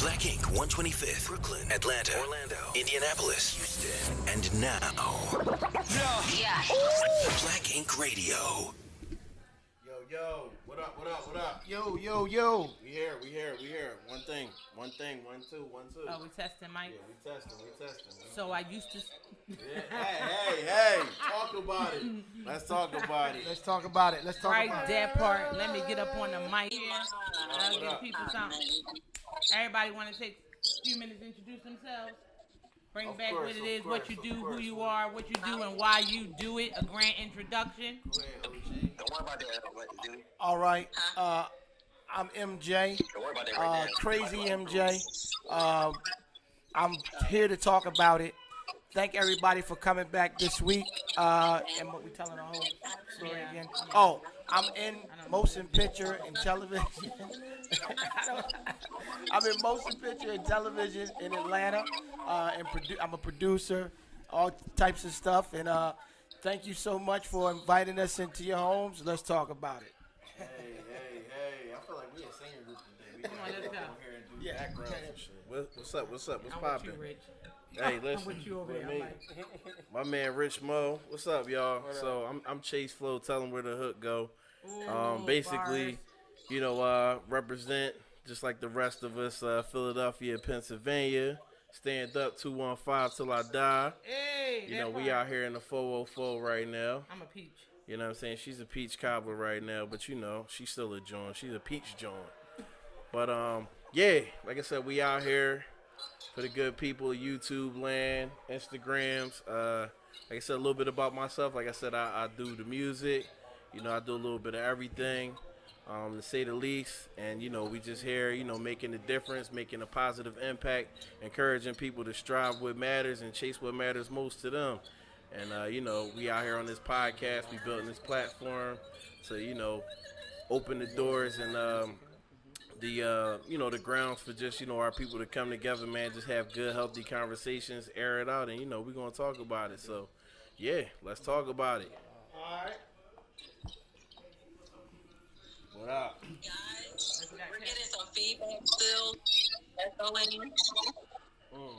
Black Ink, 125th, Brooklyn, Atlanta, Orlando, Indianapolis, Houston, and now, Yeah. Black Ink Radio. Yo, what up? Yo. We here. One thing, 1, 2, 1, 2. Oh, we testing, Mike? Yeah, we testing. So I used to... Hey, talk about it. Let's talk about it. Let's talk about it. Right, that part. Let me get up on the mic here. I'll give people something. Everybody want to take a few minutes to introduce themselves? Bring back what it is, what you do, who you are, what you do, and why you do it. A grand introduction. Go ahead, OG. Don't worry about that. Dude. All right. I'm MJ. Don't worry about that right now. Crazy MJ. I'm here to talk about it. Thank everybody for coming back this week. And what we telling the whole story again. Oh, I'm in motion picture and television. I'm in motion picture and television in Atlanta. And I'm a producer, all types of stuff. And thank you so much for inviting us into your homes. Let's talk about it. Hey. I feel like we a singing group today. Come on, let's go. Here and do background and shit. What's up? What's I'm with poppin'? you, Rich. Hey, listen. I'm with you over with there. me. My man Rich Mo. What's up, y'all? So I'm Chase Flow. Tell them where the hook go. Basically, bars. Represent just like the rest of us. Philadelphia, Pennsylvania. Stand up 215 till I die. Hey, We out here in the 404 right now. I'm a peach. You know what I'm saying? She's a peach cobbler right now, but she's still a joint. She's a peach joint. But like I said, we out here for the good people of YouTube land, Instagrams. Like I said, a little bit about myself. Like I said, I do the music. I do a little bit of everything, to say the least. And, we just here, making a difference, making a positive impact, encouraging people to strive what matters and chase what matters most to them. And, we out here on this podcast. We building this platform to, open the doors and the grounds for just, our people to come together, man, just have good, healthy conversations, air it out, and, we're going to talk about it. So, yeah, let's talk about it. All right. What up? Guys, we're getting some feedback still. Echoing.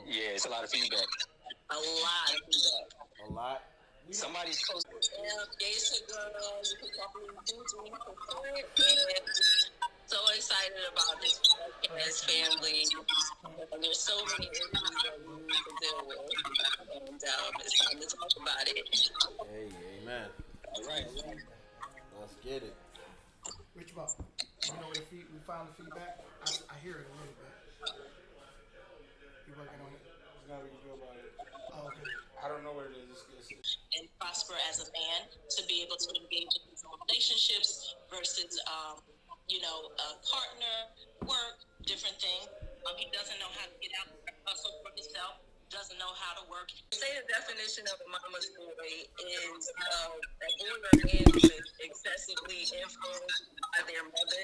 Yeah, it's a lot of feedback. A lot of feedback. A lot? Somebody's posted. Gays to girls, you can definitely do it. So excited about this podcast family. And there's so many issues that we need to deal with. And it's time to talk about it. Hey, amen. All right. Let's get it. Rich Mo, where we found the feedback? I hear it a little bit. You working on it? There's nothing we can do about it. Oh, okay. I don't know what it is. And prosper as a man to be able to engage in his own relationships versus, a partner, work, different thing. He doesn't know how to get out and hustle for himself, doesn't know how to work. Say the definition of a mama's boy is a boy or man who is excessively influenced by their mother.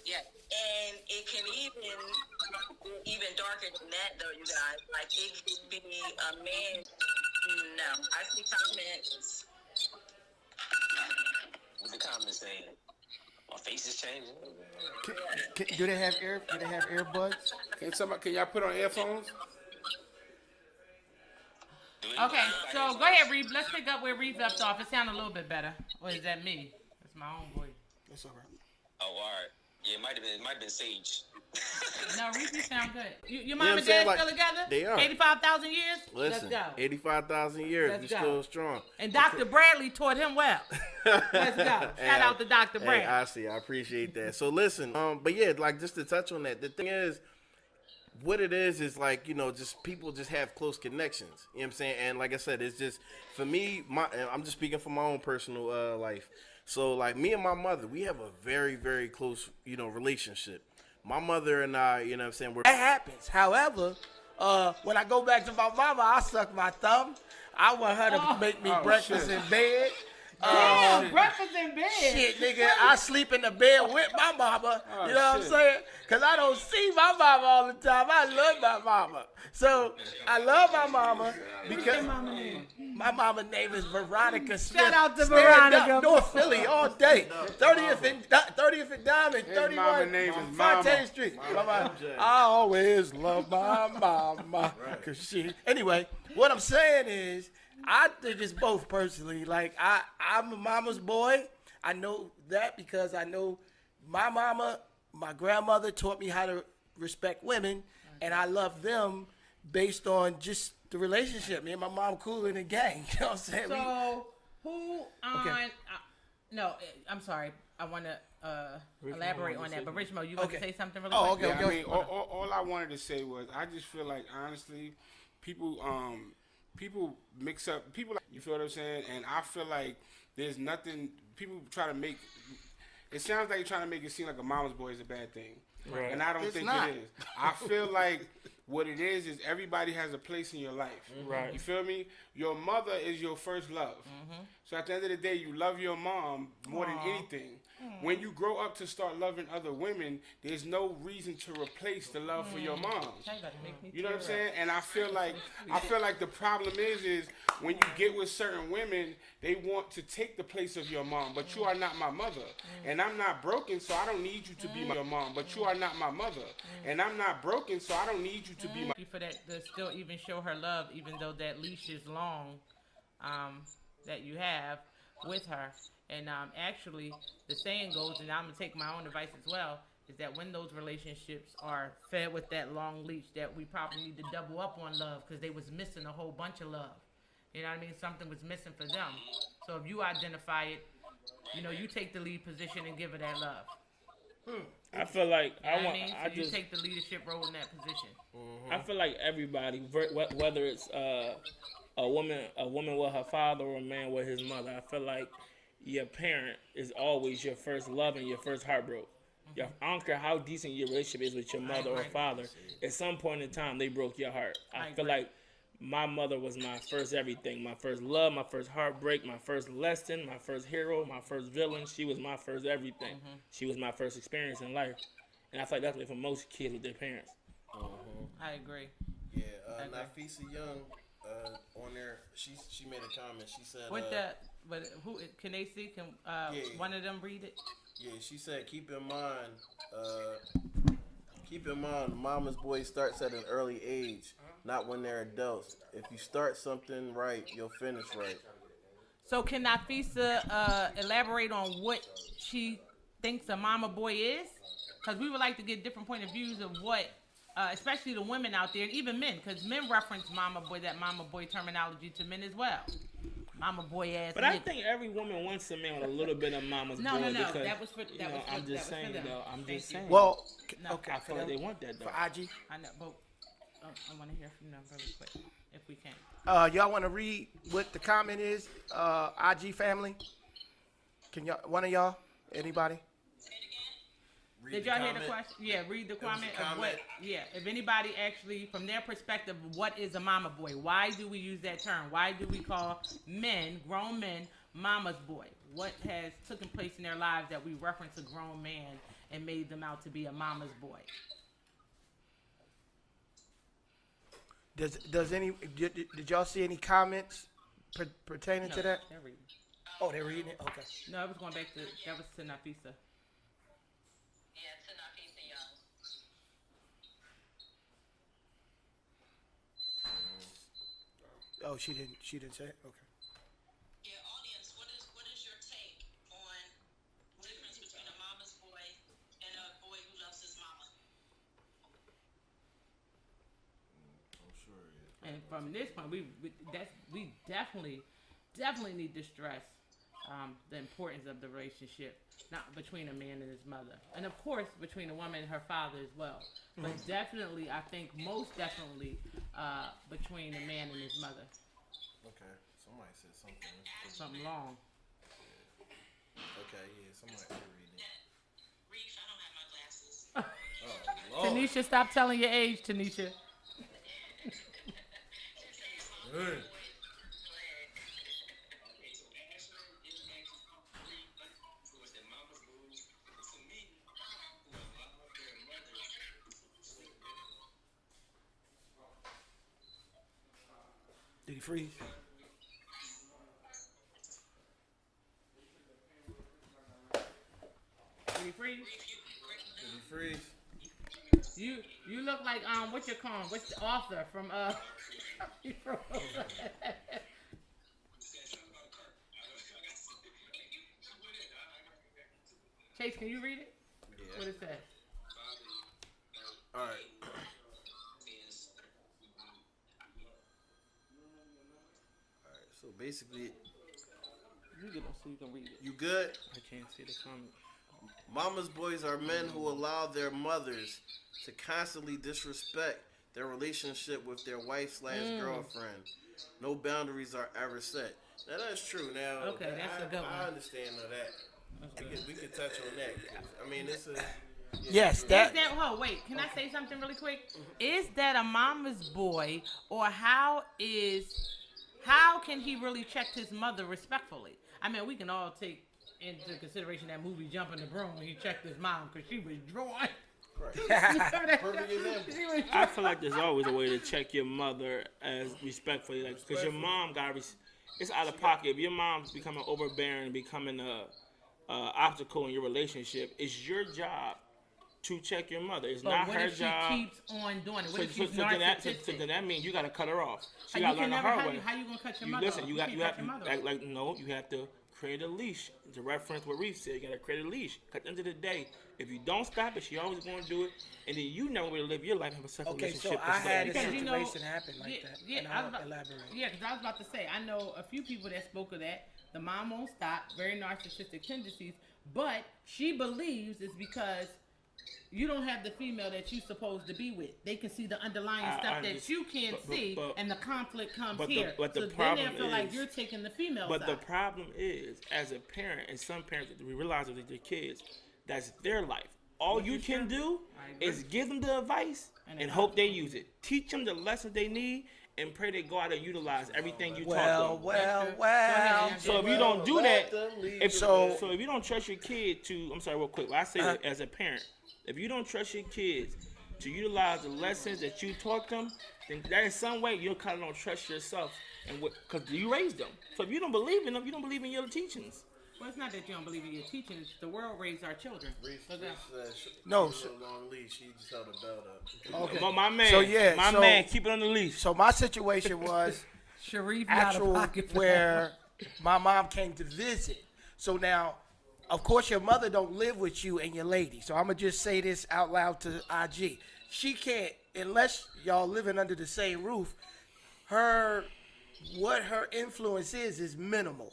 Yeah. And it can even darker than that, though, you guys. Like, it could be a man. No, I see comments. What's the comments saying? My face is changing. Do they have earbuds? Can y'all put on earphones? Okay, so go ahead, Reeve. Let's pick up where Reeve left off. It sounded a little bit better. Or is that me? That's my own voice. That's all right. Oh, all right. Yeah, it might have been Sage. No, Reeve, you sound good. Your know mom what and I'm saying? dad Like, still together? they are. 85,000 years? Listen, Let's go. 85,000 years. Let's We go. still strong. And Dr. Bradley taught him well. Let's go. Shout out to Dr. Bradley. Hey, I see. I appreciate that. So listen, but yeah, like just to touch on that, the thing is, what it is like, just people just have close connections. You know what I'm saying? And like I said, it's just, for me, I'm just speaking from my own personal life. So like me and my mother, we have a very, very close, relationship. My mother and I, you know what I'm saying? That happens. However, when I go back to my mama, I suck my thumb. I want her to make me breakfast in bed. Breakfast in bed. Shit, nigga, I sleep in the bed with my mama. Oh, You know what I'm shit. saying? Because I don't see my mama all the time. I love my mama. So I love my mama because my mama's name is Veronica Smith. Shout out to Stand Veronica. Up, North Philly all day. 30th and Diamond, His mama 31 name is Fontaine Mama. Street. Mama, I always love my mama. Cause she. Anyway, what I'm saying is, I think it's both personally. Like I'm a mama's boy. I know that because I know my mama, my grandmother taught me how to respect women, and I love them based on just the relationship. Me and my mom cool in the gang. You know what I'm saying? So who on? Okay. No, I'm sorry. I want to elaborate on that. But Richmo, you want to Okay. say something really Oh, quick? okay. Yeah, I mean, all I wanted to say was I just feel like honestly, people mix up people. You feel what I'm saying? And I feel like there's nothing. People try to make. It sounds like you're trying to make it seem like a mama's boy is a bad thing, Right. and I don't It's think not. it is. I feel like what it is everybody has a place in your life. Right. You feel me? Your mother is your first love. So at the end of the day, you love your mom more than anything. When you grow up to start loving other women, there's no reason to replace the love for your mom. You know what I'm saying? And I feel like the problem is when you get with certain women, they want to take the place of your mom. But you are not my mother, and I'm not broken, so I don't need you to be my mom. But you are not my mother, and I'm not broken, so I don't need you to be my. Thank you for that. To still even show her love, even though that leash is long, that you have with her. And actually, the saying goes, and I'm gonna take my own advice as well, is that when those relationships are fed with that long leash, that we probably need to double up on love because they was missing a whole bunch of love. You know what I mean? Something was missing for them. So if you identify it, you know, you take the lead position and give her that love. I feel like You know what I I mean? So want. you take the leadership role in that position. I feel like everybody, whether it's a woman with her father or a man with his mother, I feel like your parent is always your first love and your first heartbreak. I don't care how decent your relationship is with your mother or father. At some point in time, they broke your heart. I feel like my mother was my first everything, my first love, my first heartbreak, my first lesson, my first hero, my first villain. She was my first everything. She was my first experience in life. And I feel like that's way for most kids with their parents. I agree. Yeah, Okay. Nafisa Young on there, she made a comment. She said, With but who can they see? Can one of them read it? yeah, she said, keep in mind, mama's boy starts at an early age, not when they're adults. If you start something right, you'll finish right. So can Nafisa elaborate on what she thinks a mama boy is? Because we would like to get different point of views of what, especially the women out there, and even men, because men reference mama boy terminology to men as well. Mama boy ass. But I think every woman wants a man with a little bit of mama's No. boy. Because, That was for that you know, was for, I'm that just was saying, for them. though. I'm Thank just you. saying. Well, No, okay. I feel like they want that, though. For IG. I know, but I want to hear from them really quick, if we can. Y'all want to read what the comment is? IG family. Can y'all? One of y'all? Anybody? Read Did y'all hear the comment. question? Yeah, read the was a comment of what. comment. Yeah, if anybody actually, from their perspective, what is a mama boy? Why do we use that term? Why do we call men, grown men, mama's boy? What has taken place in their lives that we reference a grown man and made them out to be a mama's boy? Does any? Did y'all see any comments pertaining to that? They're reading. Oh, they're reading it. Okay. No, I was going back to that was to Nafisa. Yeah, to Nafisa Young. Oh, she didn't say it. Okay. Yeah, audience, what is your take on the difference between a mama's boy and a boy who loves his mama? And from this point, we definitely need to stress the importance of the relationship, not between a man and his mother, and of course between a woman and her father as well. But definitely, I think most definitely between a man and his mother. Okay, somebody said something. Something long. Okay, yeah, somebody can read it. Reef, I don't have my glasses. Oh, Lord. Tanisha, stop telling your age, Tanisha. Did he freeze? Did he freeze? Did he freeze? You look like what's your call? What's the author from Chase, can you read it? Yeah. What it says? All right. All right. So basically, You get up so you can read it. you good? I can't see the comment. Mama's boys are men who allow their mothers to constantly disrespect their relationship with their wife / girlfriend. No boundaries are ever set. Now that's true. Now, Okay, that's a good one. I understand that. We can touch on that. 'Cause, I mean, it's a. Yes, that. Wait, can I say something really quick? Is that a mama's boy, or how can he really check his mother respectfully? I mean, we can all take into consideration that movie Jumping the Broom when he checked his mom because she was drawing. Perfect example. I feel like there's always a way to check your mother as respectfully, like because your mom it's out of pocket. If your mom's becoming overbearing, becoming a obstacle in your relationship, it's your job to check your mother. It's not her job. She keeps on doing it? What if she's So narcissistic? then that means you got to cut her off. She You got to can learn the never hard cut- way. How you gonna cut your mother Listen, off? you can't have cut your mother off. you have to create a leash. To reference what Reef said, you got to create a leash. At the end of the day, if you don't stop it, she always going to do it, and then you never will live your life and have a sex Okay, relationship. so I had a Because situation happen like that. And I was I'll about, elaborate. Yeah, because I was about to say, I know a few people that spoke of that. The mom won't stop, very narcissistic tendencies, but she believes it's because you don't have the female that you're supposed to be with. They can see the underlying stuff that you can't see, and the conflict comes here. But the so problem then they feel like is- you're taking the female But side. the problem is, as a parent, and some parents, we realize with their kids, that's their life. All you can do is give them the advice and hope they use it. Teach them the lessons they need and pray they go out and utilize everything you taught them. Well. So if you don't do that, So- so if you don't trust your kid to, I'm sorry, real quick. I say that as a parent, if you don't trust your kids to utilize the lessons that you taught them, then that in some way you kind of don't trust yourself, and because you raised them. So if you don't believe in them, you don't believe in your teachings. Well, it's not that you don't believe in your teaching. It's the world raised our children. No, She was on leash. She just held a belt up. Okay. But my man, So, yeah, my so- man, keep it on the leash. So my situation was Sharif actual where my mom came to visit. So now, of course, your mother don't live with you and your lady. So I'm gonna just say this out loud to IG. She can't, unless y'all living under the same roof. What her influence is minimal,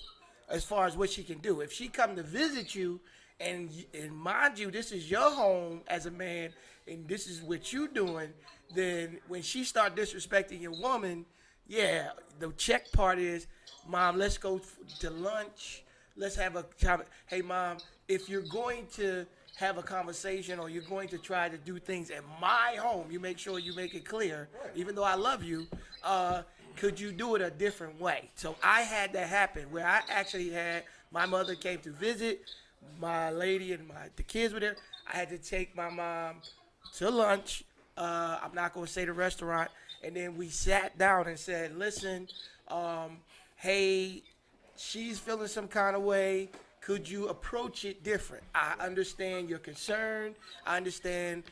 as far as what she can do. If she come to visit you, and mind you, this is your home as a man, and this is what you doing, then when she start disrespecting your woman, yeah, the check part is, Mom, let's go to lunch. Let's have a time. Hey, Mom, if you're going to have a conversation or you're going to try to do things at my home, you make sure you make it clear, even though I love you, could you do it a different way? So I had that happen where I actually had, my mother came to visit, my lady and the kids were there. I had to take my mom to lunch. I'm not going to say the restaurant. And then we sat down and said, listen, hey, she's feeling some kind of way. Could you approach it different? I understand your concern. I understand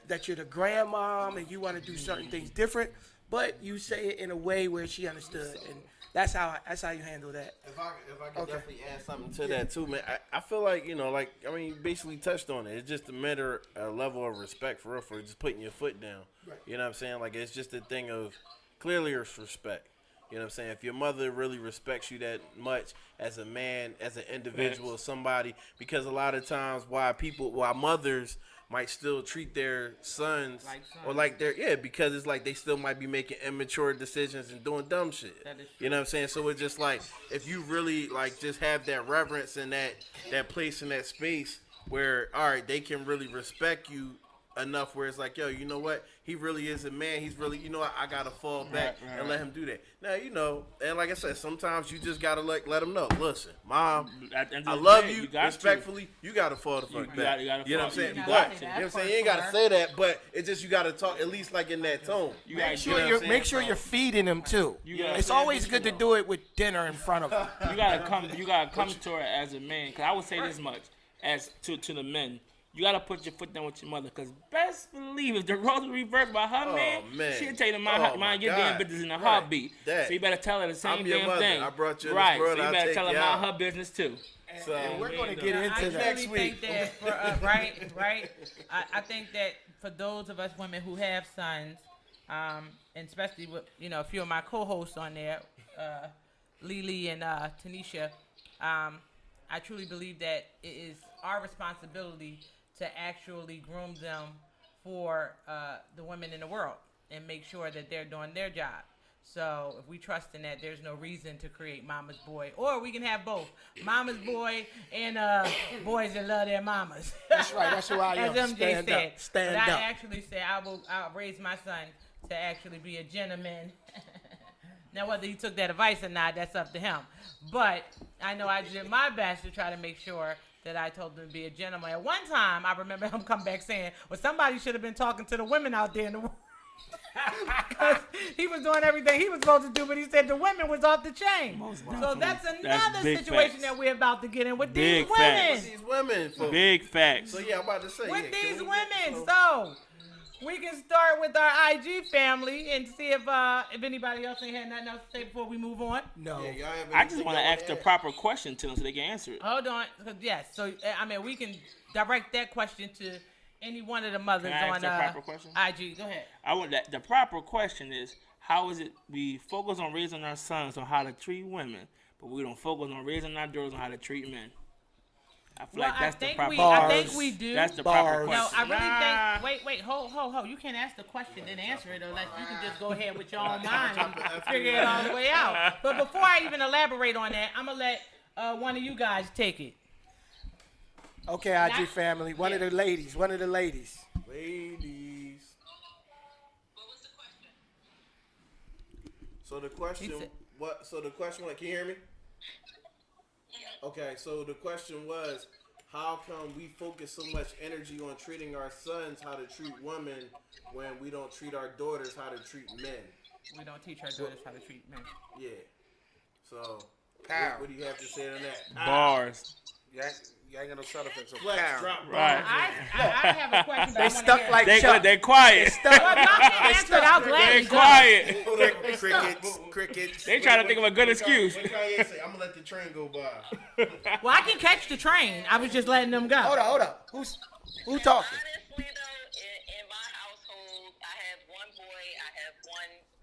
that you're the grandmom and you want to do certain things different, but you say it in a way where she understood, and that's how you handle that. If I could definitely add something to that too, man. I feel like, you basically touched on it. It's just a matter, a level of respect for just putting your foot down. Right. You know what I'm saying? Like, it's just a thing of clearly it's respect. You know what I'm saying? If your mother really respects you that much as a man, as an individual, somebody, because a lot of times why mothers might still treat their sons or like because it's like they still might be making immature decisions and doing dumb shit. That is You know what I'm saying? So it's just like, if you really like just have that reverence and that place in that space where, all right, they can really respect you enough where it's like, yo, you know what? He really is a man. He's really, you know what? I gotta fall back and let him do that. Now, you know, and like I said, sometimes you just gotta let him know. Listen, Mom, I love you. Respectfully, you gotta fall the fuck back. You know what I'm saying? But you know what I'm saying? You ain't gotta say that, but it's just you gotta talk at least like in that tone. Make sure you're feeding him too. It's always good to do it with dinner in front of him. You gotta come to her as a man. Cause I would say this much as to the men. You gotta put your foot down with your mother, cause best believe if the roles were reversed by her man, she'll tell you to mind your damn business in a heartbeat. So you better tell her the same damn thing. I brought you in this world, so you better tell her mind her business too. And we're gonna get into that next week. Think that for, right. I think that for those of us women who have sons, and especially with a few of my co-hosts on there, Lily and Tanisha, I truly believe that it is our responsibility to actually groom them for the women in the world and make sure that they're doing their job. So if we trust in that, there's no reason to create mama's boy. Or we can have both. Mama's boy and boys that love their mamas. That's right. That's who I am. As MJ said. Stand but up. I actually said I'll raise my son to actually be a gentleman. Now, whether he took that advice or not, that's up to him. But I know I did my best to try to make sure that I told him to be a gentleman. At one time, I remember him come back saying, well, somebody should have been talking to the women out there in the world. Because he was doing everything he was supposed to do, but he said the women was off the chain. So that's another situation that we're about to get in with these women. These women. Big facts. So, yeah, I'm about to say. With these women. So we can start with our IG family and see if anybody else ain't had nothing else to say before we move on. No. Yeah, I just want to ask the proper question to them so they can answer it. Hold on. Yes. So, I mean, we can direct that question to any one of the mothers on IG. Go ahead. I want that. The proper question is, how is it we focus on raising our sons on how to treat women, but we don't focus on raising our daughters on how to treat men? I feel like that's the proper. I think we do. That's the proper question. No, I really think. Wait, hold. You can't ask the question and answer it, unless you can just go ahead with your own mind and figure it all the way out. But before I even elaborate on that, I'm gonna let one of you guys take it. Okay, IG family. One of the ladies. What was the question? So the question, can you hear me? Yeah. Okay, so the question was, how come we focus so much energy on treating our sons how to treat women when we don't treat our daughters how to treat men? We don't teach our daughters how to treat men. Yeah. So, what do you have to say on that? Bars. You ain't got no sound effects. So Flex, drop. Right. I have a question. They stuck like Chuck. They're quiet. Well, y'all can answer it. I'll gladly They're quiet. Crickets. They trying to think of a good excuse. What Kanye say? I'm gonna let the train go by. Well, I can catch the train. I was just letting them go. Hold on. Who talking? Honestly, though, in my household, I have one boy, I have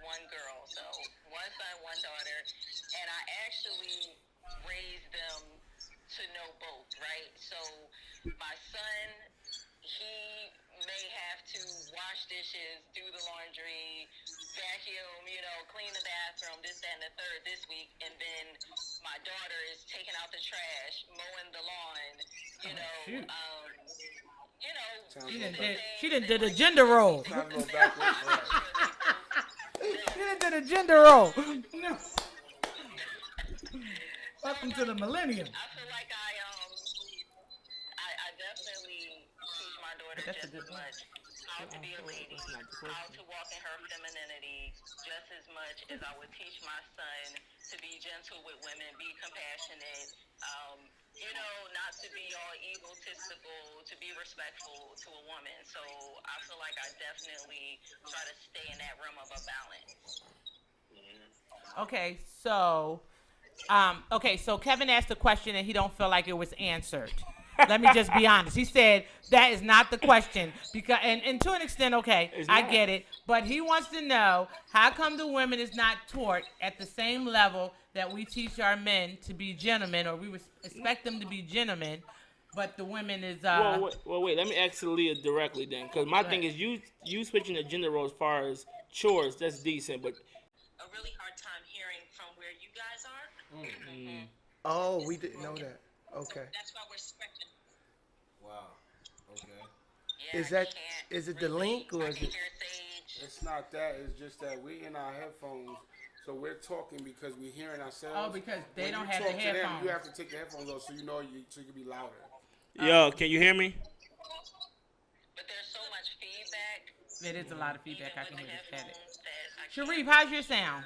one girl, so one son, one daughter, and I actually raised them to know both, right? So my son, he may have to wash dishes, do the laundry, vacuum, clean the bathroom, this, that, and the third this week, and then my daughter is taking out the trash, mowing the lawn, She done did a gender role. She done did a gender role. Welcome to the millennium. I feel like I definitely teach my daughter just as much how to be a lady, how to walk in her femininity, just as much as I would teach my son to be gentle with women, be compassionate, not to be all egotistical, to be respectful to a woman. So I feel like I definitely try to stay in that realm of a balance. Okay, so Kevin asked a question and he don't feel like it was answered. Let me just be honest. He said that is not the question because, and to an extent, okay, I get it. But he wants to know how come the women is not taught at the same level that we teach our men to be gentlemen, or we expect them to be gentlemen, but the women is. Well, wait. Let me ask Leah directly then, because my thing is you switching the gender role as far as chores. That's decent, but A really hard time hearing from where you guys are. Mm-hmm. Oh, we didn't know that. Okay. That's why we're stretching. Wow. Okay. Yeah, Is it the link or is it? It's not that. It's just that we in our headphones, so we're talking because we're hearing ourselves. Oh, because they When don't you have talk the to them, headphones. you have to take the headphones off so so you can be louder. Yo, can you hear me? But there's so much feedback. It is a lot of feedback. I Even can with the hear the static. headphones that I Sharif, how's your sound?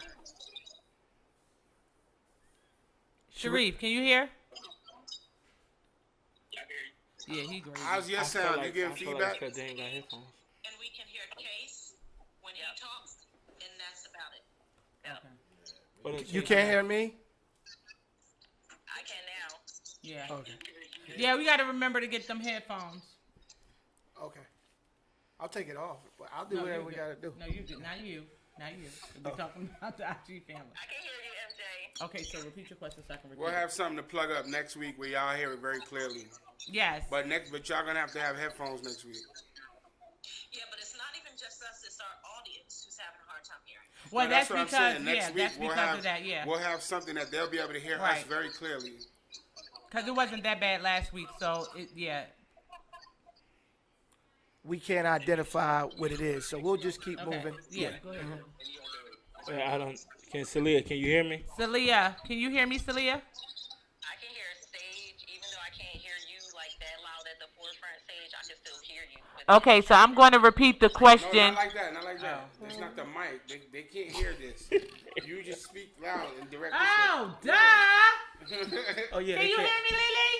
Sharif, can you hear? Yeah, he great. How's your sound? You getting feedback? Because they ain't got headphones. and we can hear Case when he talks, and that's about it. But You can't hear me? I can now. Yeah. Okay. Yeah, we got to remember to get them headphones. Okay. I'll take it off, but I'll do No, whatever you're we good. gotta do. No, you good. Not you. Not you. We're talking about the IG family. I can hear you, MJ. Okay, so repeat your question so I can repeat We'll it. have something to plug up next week where y'all hear it very clearly. Yes. But y'all gonna have to have headphones next week. Yeah, but it's not even just us; it's our audience who's having a hard time hearing. Well, No, that's what I'm because, saying. Next week that's we'll because have of that, yeah. we'll have something that they'll be able to hear us Right. very clearly. Because it wasn't that bad last week, so, yeah. We can't identify what it is, so we'll just keep Okay. moving. Yeah, go ahead. I don't. Celia, can you hear me? Celia, can you hear me, Celia? I can hear Sage, even though I can't hear you like that loud at the forefront. Sage, I can still hear you. But Okay, so I'm going to repeat the No, question. not like that. Not like that. It's not the mic. They can't hear this. You just speak loud and direct. Oh, duh! Oh yeah. Can they you hear can't- me, Lily?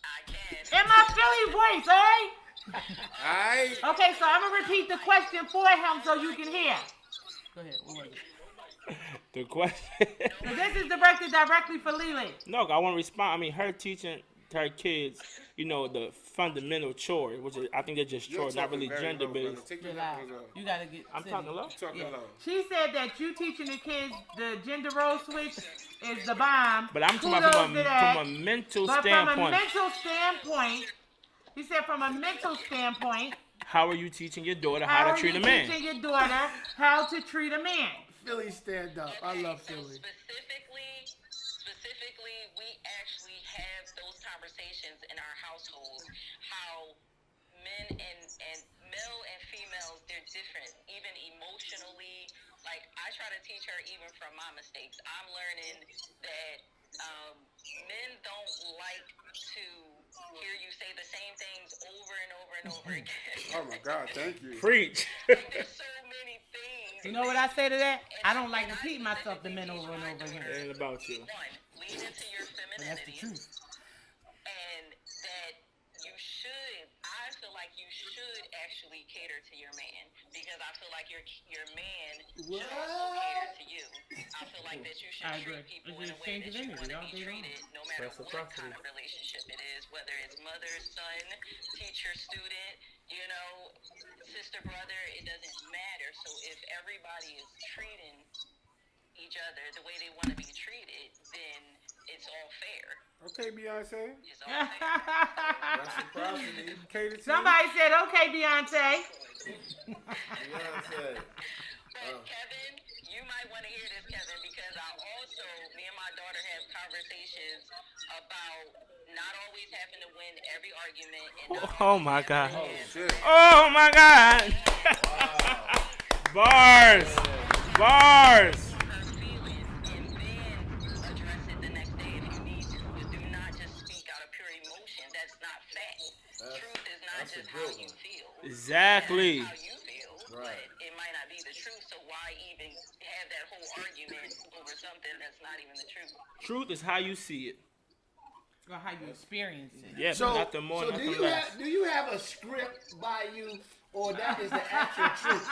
I can. In my Philly voice, all right? Alright. Okay, so I'm going to repeat the question for him so you can hear. Go ahead. What was it? The question. So this is directed directly for Lily. No, I want to respond. I mean, her teaching her kids, the fundamental chores, which is, I think they're just You're chores, not talking really very gender low, brother. based. Take your You're loud. headphones off. You got to get I'm Sydney. talking low. Talking Yeah. low. She said that you teaching the kids the gender role switch is the bomb. But I'm talking about Kudos to that. from a mental But standpoint. from a mental standpoint, he said from a mental standpoint, How are you teaching your daughter how to treat a man? teaching your daughter how to treat a man? Philly stand up. I love So Philly. specifically, we actually have those conversations in our household. How men and male and females, they're different, even emotionally. Like I try to teach her even from my mistakes. I'm learning that men don't like to hear you say the same things over and over and over again. Oh my God! Thank you. Preach. There's so many things. You know what I say to that? I don't like repeating myself to men over and over again. It ain't about you. One, lean into your femininity. And that you should, I feel like you should actually cater to your man, because I feel like your man should also cater to you. I feel like that you should I agree. treat people It's in a just way change that of you energy. want to be Y'all do treated, no matter what Reciprocity. kind of relationship it is, whether it's mother, son, teacher, student, sister, brother, it doesn't matter. So if everybody is treating each other the way they want to be treated, then it's all fair. Okay, Beyonce. It's all fair. Reciprocity. Cater to Somebody said, okay, Beyonce. Beyonce. But Kevin, you might want to hear this, Kevin, because me and my daughter have conversations about not always having to win every argument. And not Oh my God. Shit. Oh my God. Bars. Bars. her feelings and then address it the next day if you need to. But do not just speak out of pure emotion. That's not fact. Truth is not just how you feel. Exactly. How you feel, but it might not be the truth. So why even have that whole argument over something that's not even the truth? Truth is how you see it. Or how you experience it. Yeah, So, but nothing more, so do nothing you less. have a script by you, or that is the actual truth?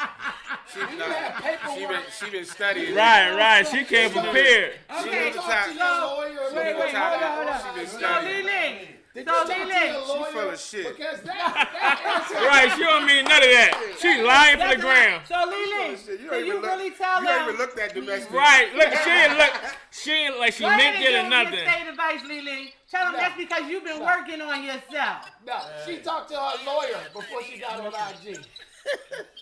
She, Do you have paperwork? she been studying. Right. She came prepared. She Okay, knows the Talk time. to your lawyer. Wait, Hold on. hold She been on. So, studying. Lily. Did So, you talk to Lily. your lawyer? full of shit. Because that Right, she don't mean none of that. She lying for the gram. So, Lily, Shit, you can don't you even look. really tell You don't them? even look that domestic. Right, look, she ain't like she Go ahead meant and it give or them your nothing. state advice, Lily. Tell them that's because you've been working on yourself. no, she talked to her lawyer before she got on IG.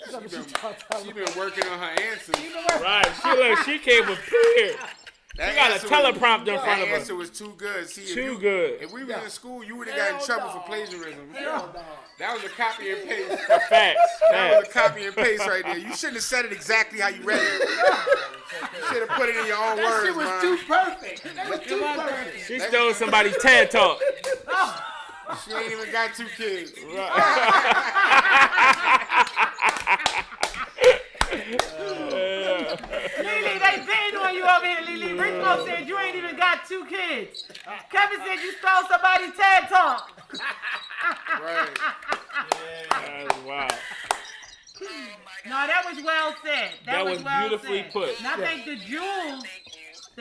She been working on her answers. Right, she came prepared. That She got a answer teleprompter in was, front that of her. answer was too good. See, Too good. If we was in school, you would have got in trouble for plagiarism. Hell no. That was a copy and paste. Facts. That was a copy and paste right there. You shouldn't have said it exactly how you read it. You should have put it in your own That words, shit was man. too perfect. That was too perfect. She stole somebody's TED Talk. She ain't even got 2 kids. Lily, they betting on you over here, Lily. Rico said you ain't even got 2 kids. Kevin said you stole somebody's TED Talk. Right. Wow. No, that was well said. That was well beautifully said. put. And I think the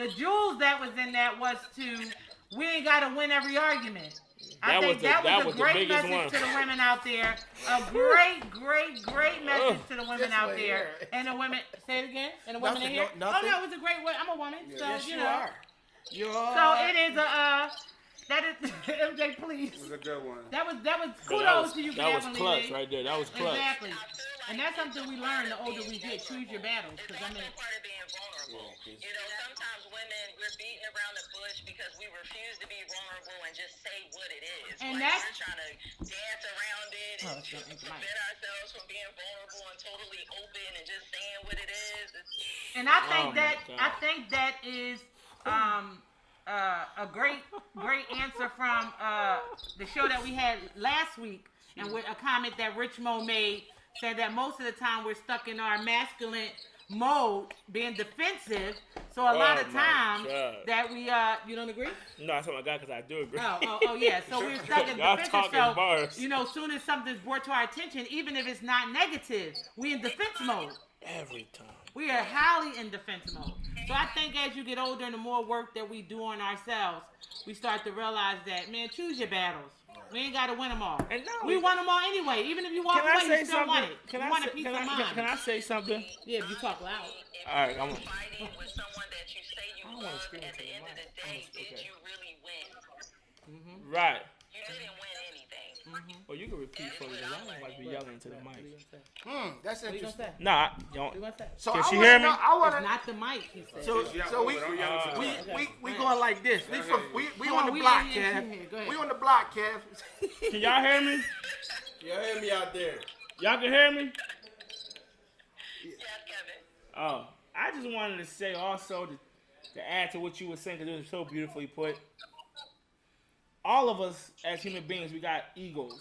jewels that was in that was to, we ain't got to win every argument. I think that was a great message to the women out there. A great message to the women out there. And the women, say it again. And the women in here. Oh no, it was a great way. I'm a woman, so Yes, you you know. are. You are. So it is a. That is MJ, please. It was a good one. That was kudos to you. That was Gavin clutch Lee. right there. That was clutch. Exactly. And that's something we learn the older we get. Choose your battles. Because I mean, part of being vulnerable. You know, sometimes women, we're beating around the bush because we refuse to be vulnerable and just say what it is. And like that's- we're trying to dance around it and Oh, it's not prevent ourselves from being vulnerable and totally open and just saying what it is. and I Oh, think my that God. that is a great answer from the show that we had last week, and with a comment that Rich Mo made, said that most of the time we're stuck in our masculine mode, being defensive. So a lot of my times God. that we you don't agree? No, that's what I got because I do agree. Oh yeah. So we're stuck in Y'all defensive. talking So bars. you know, as soon as something's brought to our attention, even if it's not negative, we in defense mode. Every time. We are highly in defense mode. So I think as you get older and the more work that we do on ourselves, we start to realize that, man, choose your battles. We ain't got to win them all. And no, We won them all anyway. Even if you walk Can I away, say you still won something? it. You won a piece of mind. Can I say something? Yeah, if you talk loud. All right, I'm Fighting with someone that you say you wanna love, scream at to the the end of mic. the day, Okay. did you really win? right. You didn't win anything. Well, you can repeat for me because I don't like to be yelling into the mic. That's What you gonna interesting. say? Nah, you What you don't. gonna say? So Can I she wanna hear me? know- I want It's to. not the mic, he said. So we Don't yell into the we mic. we going like this. We Come on on, the we block, ain't in Kev. here. Go ahead. We on the block, Kev. Can y'all hear me? Y'all hear me out there? Y'all can hear me? Yes, Kevin. Oh, I just wanted to say also to add to what you were saying because it was so beautifully put. All of us as human beings, we got egos.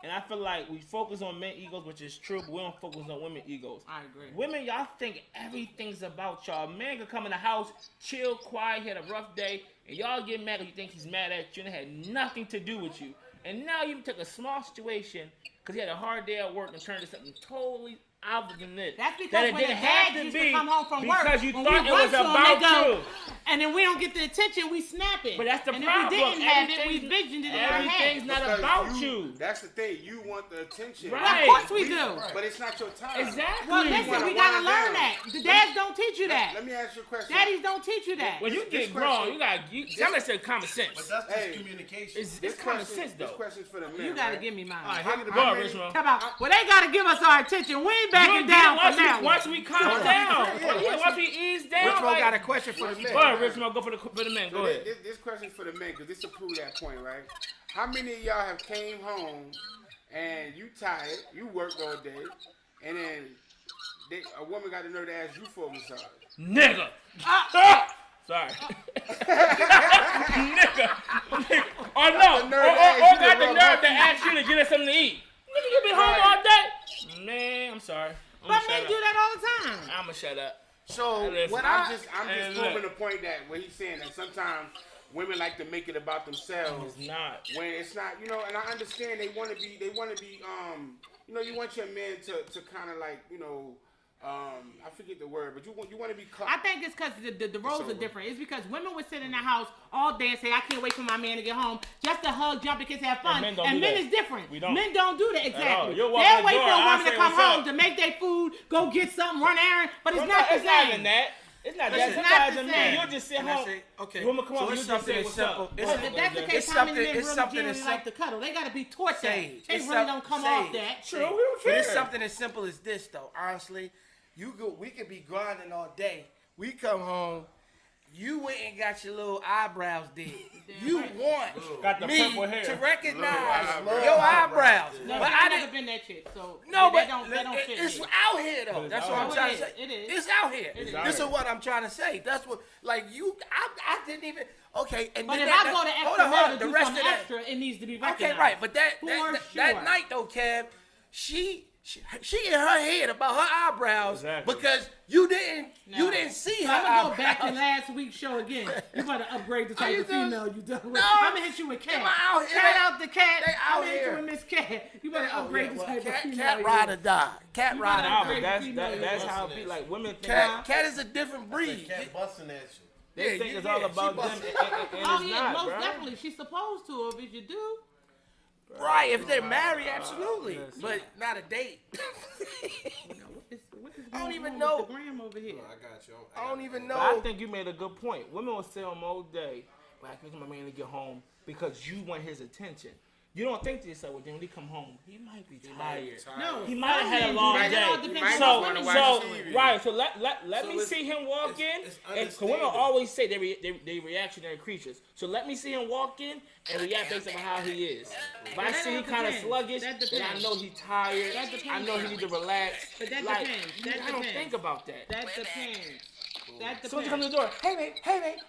And I feel like we focus on men egos, which is true, but we don't focus on women egos. I agree. Women, y'all think everything's about y'all. A man could come in the house, chill, quiet, had a rough day, and y'all get mad because you think he's mad at you and it had nothing to do with you. And now you took a small situation because he had a hard day at work and turned it into something totally other than this. That's because that it when the didn't dad have to used be to come home from work, because you when thought we it run was to 'em, about they go, you. and then we don't get the attention, we snap it. But that's the and problem. if we didn't have it, we Everything's- visioned it in our Everything's head. not Because about you. That's the thing. You want the attention. Right. Of course we do. But it's not your time. Exactly. Well, listen, wanna we gotta wind learn down. that. The dads don't teach you Let that. me ask you a question. Daddies don't teach you that. When you This get grown, question- you got y'all gotta say common sense. But that's just Hey. communication. It's common sense This though. question's for the men. You gotta right? give me mine. All right, How- hit the how ball, many- Richmond. Come on. Well, they gotta give us our attention. We ain't backing You'll down get from that one. once we calm down. Yeah, once we ease down. Rich Mo like, got a question for the men. Go ahead, Richmond. Go for the men. So Go ahead. this question's for the men, because this will prove that point, right? How many of y'all have came home and you tired, you worked all day, and then a woman got the nerve to ask you for a massage? Nigga. Sorry. Nigga. Or no. nerve Or to ask you got to the rub nerve her to feet. ask you to get us something to eat. Nigga, you been home Right. all day? Man, I'm sorry. But men do that all the time. I'm gonna shut up. So Listen, when I'm I just Hey, proving look. the point that what he's saying that sometimes women like to make it about themselves It's not. when it's not, you know. And I understand they want to be, you know, you want your man to kind of like, you know, I forget the word, but you want to be. I think it's because the roles It's are over. different. It's because women would sit in the house all day and say, I can't wait for my man to get home just to hug, jump, and kiss, have fun. men don't And do men that. is different. We don't. Men don't do that all. exactly. You'll walk They'll in the wait door, for a I'll woman to say, come "What's home up?" to make their food, go get something, run errand, but it's Well, not the it's not even same. that. It's not that. It's not Sometimes the a man, same. you'll just sit Can I home. say- okay. The woman come So home, it's you just say something what's simple. up. It's Well, if that's the case, It's how many something- men it's really something genuinely as like to cuddle? They got to be taught that. Sage. They It's really don't come off Sage. that. True, we don't But it's care. something as simple as this, though. Honestly, we could be grinding all day. We come home, You went and got your little eyebrows did. You want Got the me purple hair. to recognize Little your eyebrows. No, But I've I never didn't. been that chick, so No, but that don't fit it's me. out here though. That's what I'm out trying to here. say. It is. It's out here. It is. This is what I'm trying to say. That's what, like you. I didn't even. Okay, and But then if I go to hold extra on, mile to the do rest something of that. extra, it needs to be recognized. Okay, right, but that Sure. night though, Kev, she in her head about her eyebrows Exactly. because you didn't see her I'm gonna go eyebrows. back to last week's show again. You better upgrade the type you of doing? female you done with. No. I'm gonna hit you with Cat. Them out here. Shout out to Cat. They I'm out gonna hit here. you with Miss Cat. You better upgrade the type of female. Cat you ride or is. die. Cat You ride better or Nah, die. but upgrade the female that's you how is. it be. Like women think Cat is a different breed. Cat busting at you. they Yeah, think you it's all did. about She them, busted. and Oh it's yeah, not, most bro. definitely. She's supposed to, or if you do. Right, if they're married, absolutely. listen. But not a date. What is I don't going even on know. with the gram over here? I got you. I don't even But I know. think you made a good point. Women will stay home all day. Like, I my man to get home because you want his attention. You don't think to yourself, well, then when he come home, he might be tired. No, He might have had a some long men do. It all day. depends might on just what wanna women watch do. TV. Right, so let So me it's- see him walk in. it's And 'cause women understandable. always say they reactionary creatures. So let me see him walk in and react based on how he is. If I that see he all kind of depends. sluggish, That then I depends. know he's tired. That depends. I know he needs to relax. But that like, depends. That I don't depends. think about that. That depends. That Someone depends. comes to the door, hey mate,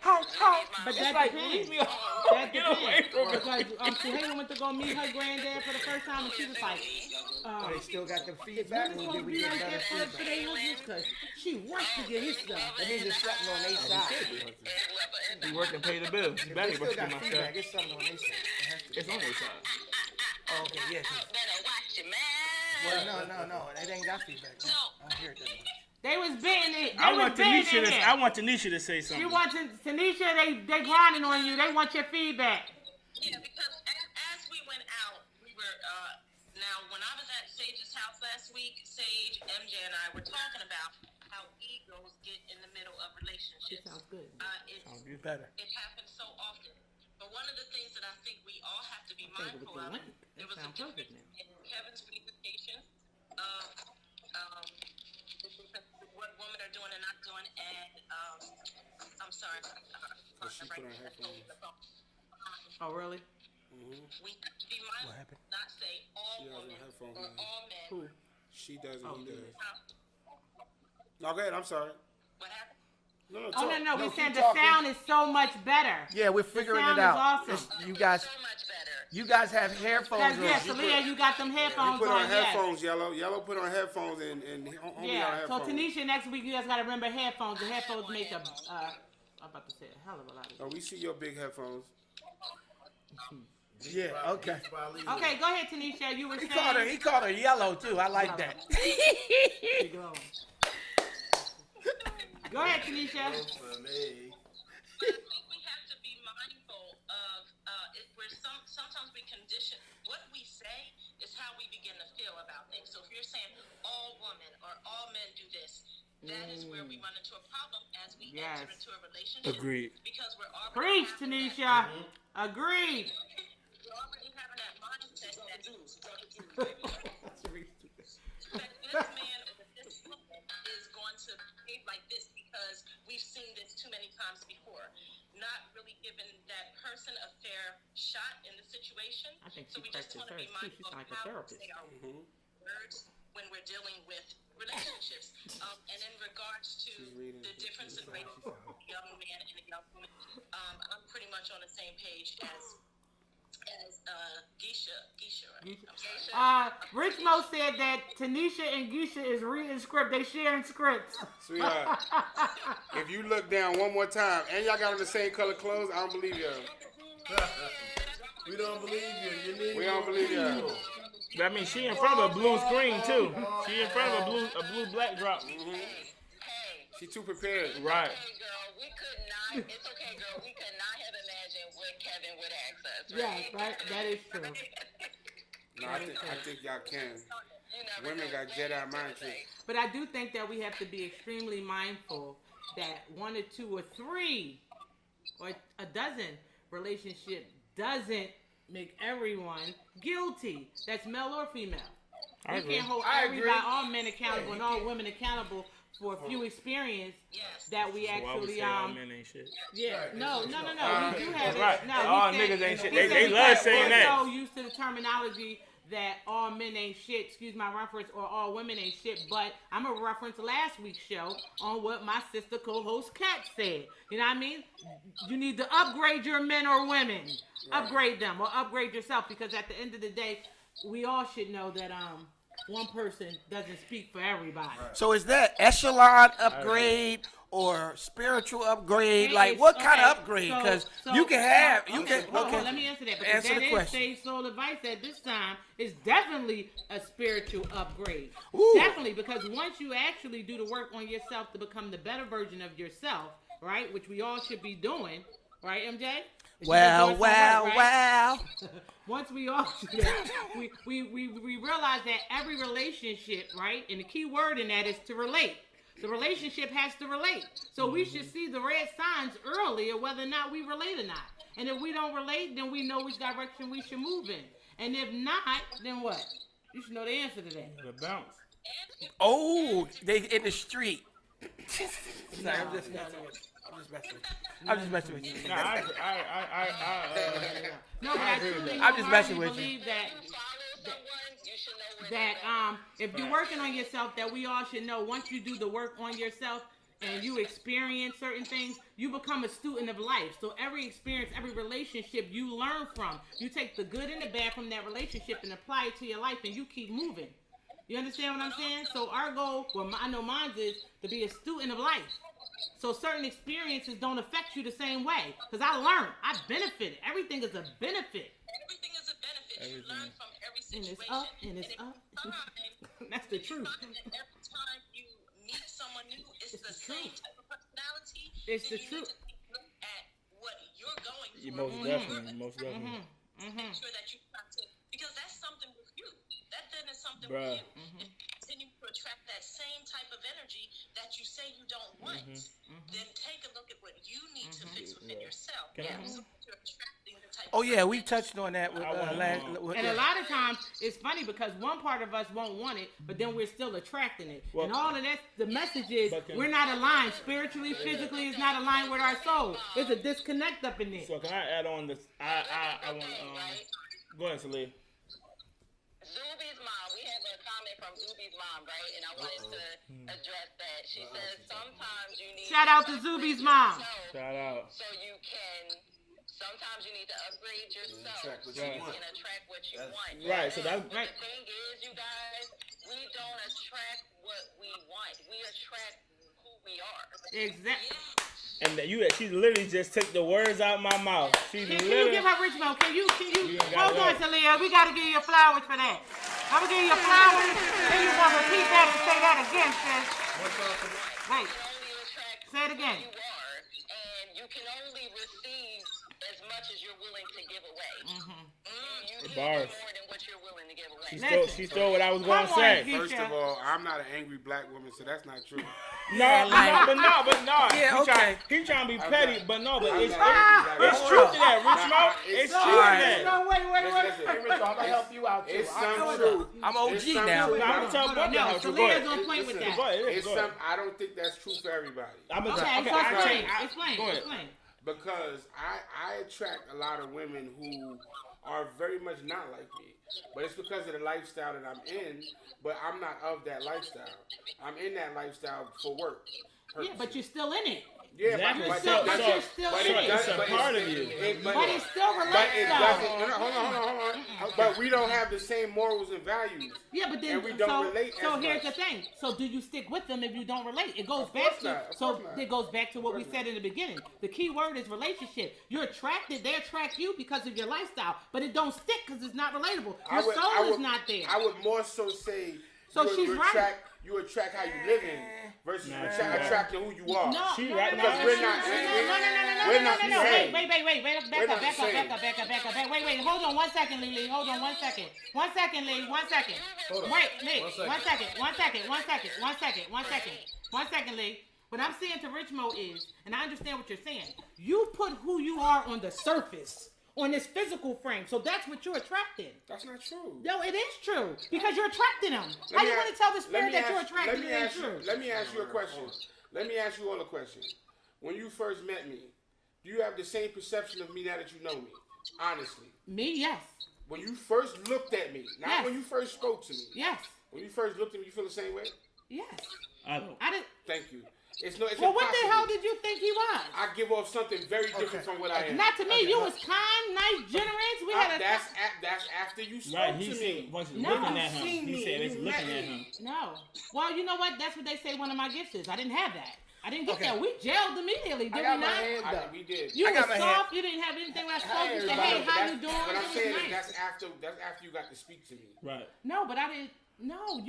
hi. But It's that like, depends. leave me alone. That Get away depends. from me. Because Suhaila went to go meet her granddad for the first time, and she was like, They still got the "Is feedback. women Or supposed did to we be get like better that for feedback? their husbands? Because she rushed to get his stuff." That means it's something on their side. You work and pay the bills. You They better still work got my feedback. stuff. It's something on their side. It has to It's be. on their side. Oh, okay, yeah. 'cause- Better watch your man. Well, no. They ain't got feedback. I don't hear it that much. They was betting it. I They want was betting Tanisha in to. there. I want Tanisha to say She something. wants Tanisha. They grinding on you. They want your feedback. Yeah, because as we went out, we were now when I was at Sage's house last week, Sage, MJ, and I were talking about how egos get in the middle of relationships. Sounds good. Better. It happens so often. But one of the things that I think we all have to be I think it mindful was of, the link. there That was a sounds perfect difference now. in Kevin's presentation of the difference with what women are doing and not doing, and I'm sorry. She put on headphones. Oh, really? We have to be mindful, happened? not say all She has women on headphones or on. all men. Who? She does and Oh, he yeah. does. Huh? No, go ahead. I'm sorry. What happened? No, Oh, talk. no. We keep said the talking. sound is so much better. Yeah, we're figuring sound it is out. awesome. You guys, So much better. you guys have headphones Yes, on. Leah, you got them You headphones put on on. Yes. headphones, Yellow. Yellow put on headphones and homie got Yeah. So headphones. Tanisha, next week you guys gotta remember headphones. The headphones make a. I'm about to say a hell of a lot of. Oh, we see your big headphones. Yeah, okay. Okay, go ahead, Tanisha. You were He saying. called her yellow too. I like that. Go ahead, Tanisha. I think we have to be mindful of where sometimes we condition what we say is how we begin to feel about things. So if you're saying all women or all men do this, that is where we run into a problem as we enter Yes. into a relationship. Agreed. Because we're already Preach, having Tanisha. Agreed. we're already having that mindset that this man or this woman is going to behave like this because we've seen this too many times before. Not really giving that person a fair shot in the situation. I think So she we just practiced want to be hers, too. She's mindful like of a how we therapist. say our words when we're dealing with relationships. And in regards to the difference in race, a young man and a young woman, I'm pretty much on the same page as Geisha. I'm sorry. Rich Mo said that Tanisha and Geisha is reading script. They sharing scripts. Sweetheart, if you look down one more time and y'all got on the same color clothes, I don't believe y'all. We don't believe you. You need We don't believe y'all. But I mean, she in front of a blue screen too. She in front of a blue backdrop. She too prepared. Right. Hey, girl, we could not. It's okay, girl. We could not have imagined what Kevin would ask us. Yes, right. That is true. No, I think y'all can. You never Women know. got Jedi mind tricks. But I do think that we have to be extremely mindful that one or two or three or a dozen relationship doesn't make everyone guilty. That's male or female. I We agree. can't hold I agree. everybody, all men accountable and all women accountable for a few experience that we So why we actually say all men ain't shit? Yeah, no. We do have That's it. right. No, All he said- niggas ain't shit. he They said love because saying we're that. so used to the terminology that all men ain't shit, excuse my reference, or all women ain't shit, but I'm going to reference last week's show on what my sister co-host Kat said. You know what I mean? You need to upgrade your men or women. Upgrade them or upgrade yourself, because at the end of the day, we all should know that one person doesn't speak for everybody. So is that echelon upgrade or spiritual upgrade? Like It's- what kind of okay, upgrade? so- Because so- you can have Hold on, let me answer that. Because Answer that the is question. Sage Soul Advice at this time is definitely a spiritual upgrade. Ooh. Definitely, because once you actually do the work on yourself to become the better version of yourself, right, which we all should be doing, right, MJ? We should be Well, doing some work, right? well. Once we all do that, we realize that every relationship, right, and the key word in that is to relate. The relationship has to relate. So we should see the red signs early of whether or not we relate or not. And if we don't relate, then we know which direction we should move in. And if not, then what? You should know the answer to that. The bounce. Oh, they in the street. Sorry, I'm just messing with you. I'm just messing with you. No, No, but I truly I'm just messing with you. believe that if you're working on yourself, that we all should know once you do the work on yourself and you experience certain things, you become a student of life. So every experience, every relationship you learn from, you take the good and the bad from that relationship and apply it to your life, and you keep moving. You understand what I'm saying? So our goal, well, I know mine is to be a student of life. So certain experiences don't affect you the same way. Because I learned, I benefited. Everything is a benefit. Everything is a benefit. You learn from every And situation. it's up, and it's up. That's the truth. Every time you meet someone new, it's the same type of personality. It's the then you truth. need to look at what you're going through. Most definitely, most definitely. Make sure that you try to, because that's something with you. That then is something Bruh. with you. If you continue to attract that same type of energy that you say you don't want, then take a look at what you need to fix within yourself. Can I- So that you're attracting the type Oh of yeah, we energy. touched on that with And a lot of times it's funny because one part of us won't want it, but then we're still attracting it. Well, and all of that, the message is but can- we're not aligned spiritually, physically. It's not aligned with our soul. There's a disconnect up in there. So can I add on this? I want go ahead, Celia. Zuby's mom, we have a comment from Zuby's mom, right? And I wanted to address that. She says sometimes you need Shout out to Zuby's mom. Shout out. So you can, sometimes you need to upgrade yourself attract what so you you want. can attract what you want. Right, so that's Right. The thing is, you guys, we don't attract what we want. We attract who we are. Exactly. and that she literally just took the words out my mouth. She Can you literally. give her Richmond? Can you You ain't got hold on, that. Talia? We gotta give you flowers for that. I'm gonna give you flowers. Then you gonna repeat that and say that again, sis. Right. You can only attract Say it again. who you are, and you can only receive as much as you're willing to give away. You can't Bars. give more than what you're willing to give away. She stole what I was going to Come on, say. Keisha. First of all, I'm not an angry black woman, so that's not true. No. Yeah, okay. He trying to be petty, but no, but it's not it's angry truth black to that, Rich Mo. It's It's all truth to right. that. No, wait. Listen, Hey, Rich, I'm gonna help you out too. It's I some know truth. I'm OG It's some now. truth. No, I'm talking about No, that. Go Talia's ahead. on point with Listen, that. Go ahead. It's Go ahead. some. I don't think that's true for everybody. I'm Okay, so explain. Go ahead. Explain. Because I attract a lot of women who are very much not like me. But it's because of the lifestyle that I'm in, but I'm not of that lifestyle. I'm in that lifestyle for work. Yeah, but you're still in it. Yeah, Exactly. but So- it but doesn't- you're still but in it it. does- It's a but part it's- of you. But it still But relates it though. doesn't. Hold on. But we don't have the same morals and values. Yeah, but then And we don't relate so as here's much. the thing. So do you stick with them if you don't relate? It goes Of back course to not. Of so course not. it goes back to what we Of course said in the beginning. The key word is relationship. You're attracted. They attract you because of your lifestyle, but it don't stick because it's not relatable. Your soul is not there. I would more so say So you she's attract, right. You attract how you live in versus Nah, she right. attracting who you are. No, She no, right no, now. no, Because we're no, not- no, we're- no, no, no, we're no, not no, the no, same. wait, back We're up, not back the up, same. back up. Wait, hold on 1 second, Lily. Hold on 1 second. 1 second, Lee. 1 second. Wait, Lee. 1 second. 1 second, Lee. What I'm saying to Rich Mo is, and I understand what you're saying, you put who you are on the surface. on this physical frame. So that's what you're attracting. That's not true. No, it is true because you're attracting them. How you want to tell the spirit that you're attracting? It ain't true. Let me ask you a question. Let me ask you all a question. When you first met me, do you have the same perception of me now that you know me? Honestly. Me, yes. When you first looked at me, not Yes. when you first spoke to me. Yes. When you first looked at me, you feel the same way? Yes. I don't. I didn't. Thank you. It's no. It's Well, what the impossible. hell did you think he was? I give off something very different from what I am. Not to me. You was kind, nice, generous. We had a. That's after you spoke Right, to he me. said, No, looking at him. seen He me, said it's you looking met at me. him. No. Well, you know what? That's what they say one of my gifts is. I didn't have that. I didn't get Okay. that. We jailed immediately, did I we got my not? hand up. We did. You I was got my hand- soft. You didn't have anything when I spoke. You said, But hey, how that's- you doing? What I'm It was saying is nice. that's after you got to speak to me. Right. No, but I didn't. No,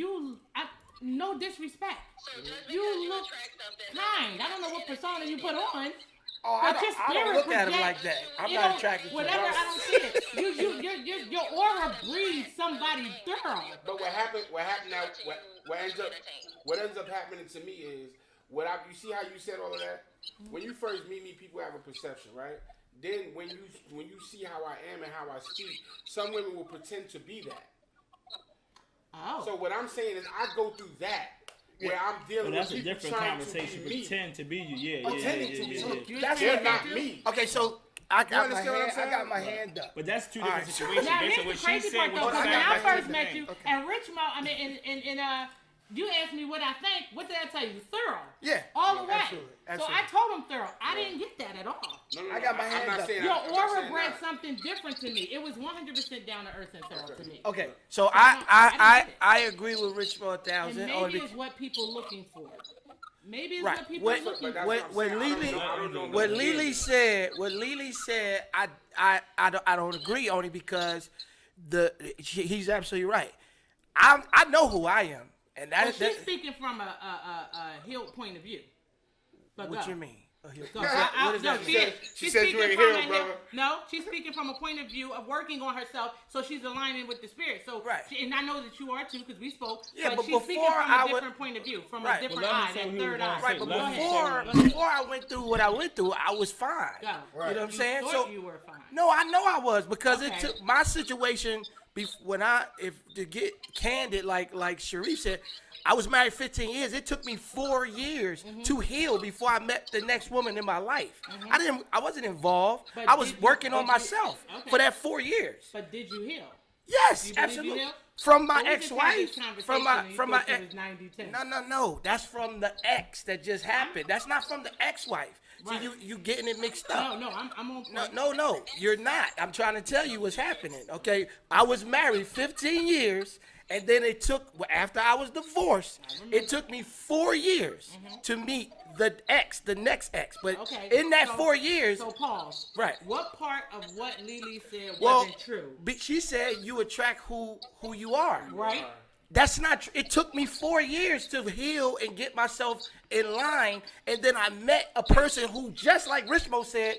no disrespect. So just because You you look attract something, kind. I don't know what persona you put on. Oh, But I your don't, I don't spirit look at him project- like that. I'm You not know, attracted to whatever. him. I don't see it. Your aura breeds somebody thorough. But what happened now? What ends up happening to me is you see how you said all of that. When you first meet me, people have a perception, right? Then when you see how I am and how I speak, some women will pretend to be that. Oh. So what I'm saying is I go through that where I'm But dealing that's with a people different trying conversation. to be me. Pretend to be you. Yeah, Pretending to be me. You That's understand They're that not too? me. Okay, so I got my understand what I'm hand. I saying? got my hand up. But that's two All different right. situations. Now Based here's on the what she crazy said, part was though, the because same when I thing. first met you, and Richmond, I mean, you asked me what I think. What did I tell you? Thorough. Yeah. All the way. Absolutely. So I told him thorough. I didn't get that at all. No, I got my I'm hand not up. saying Your I'm not aura saying bred that. something different to me. It was 100% down to earth and thorough to me. Okay, so I I agree with Richmond And 1000. maybe it's what people looking for. Maybe it's Right. what people What- are looking That's for. what I'm saying. I don't know What what Lily it is. said, I don't agree only because he's absolutely right. I know who I am, and Well, that, she's speaking from a healed point of view. But what go. you mean? So What does no, that she, mean? She she's said speaking you ain't from healed, a brother. No, she's speaking from a point of view of working on herself, so she's aligning with the spirit. So, Right. and I know that you are too, because we spoke. Yeah, but she's speaking before from I a would- different point of view, from Right. a different Well, let him eye, say that what he was third gonna eye. say. Right, but Let him before I went through what I went through, I was fine. Go. You know what I'm You saying? thought So you were fine. no, I know I was because Okay. it took my situation. If to get candid, like Sharif said, I was married 15 years. It took me 4 years to heal before I met the next woman in my life. I wasn't involved. But I was did you- working on but you- myself okay. for that 4 years. But did you heal? Yes, You believe you absolutely. healed? From my Well, we just had ex-wife, this conversation from my and you from my thought you ex. was 90-10. No. That's from the ex that just happened. That's not from the ex-wife. Right. See, you getting it mixed up. No, I'm on point. No, you're not. I'm trying to tell you what's happening. Okay, I was married 15 years, and then it took after I was divorced. It took me 4 years to meet the next ex. But Okay. in that so- 4 years, So pause. Right. What part of what Lily said well, wasn't true? she said you attract who you are. Right? That's not true. It took me 4 years to heal and get myself in line, and then I met a person who, just like Richmo said,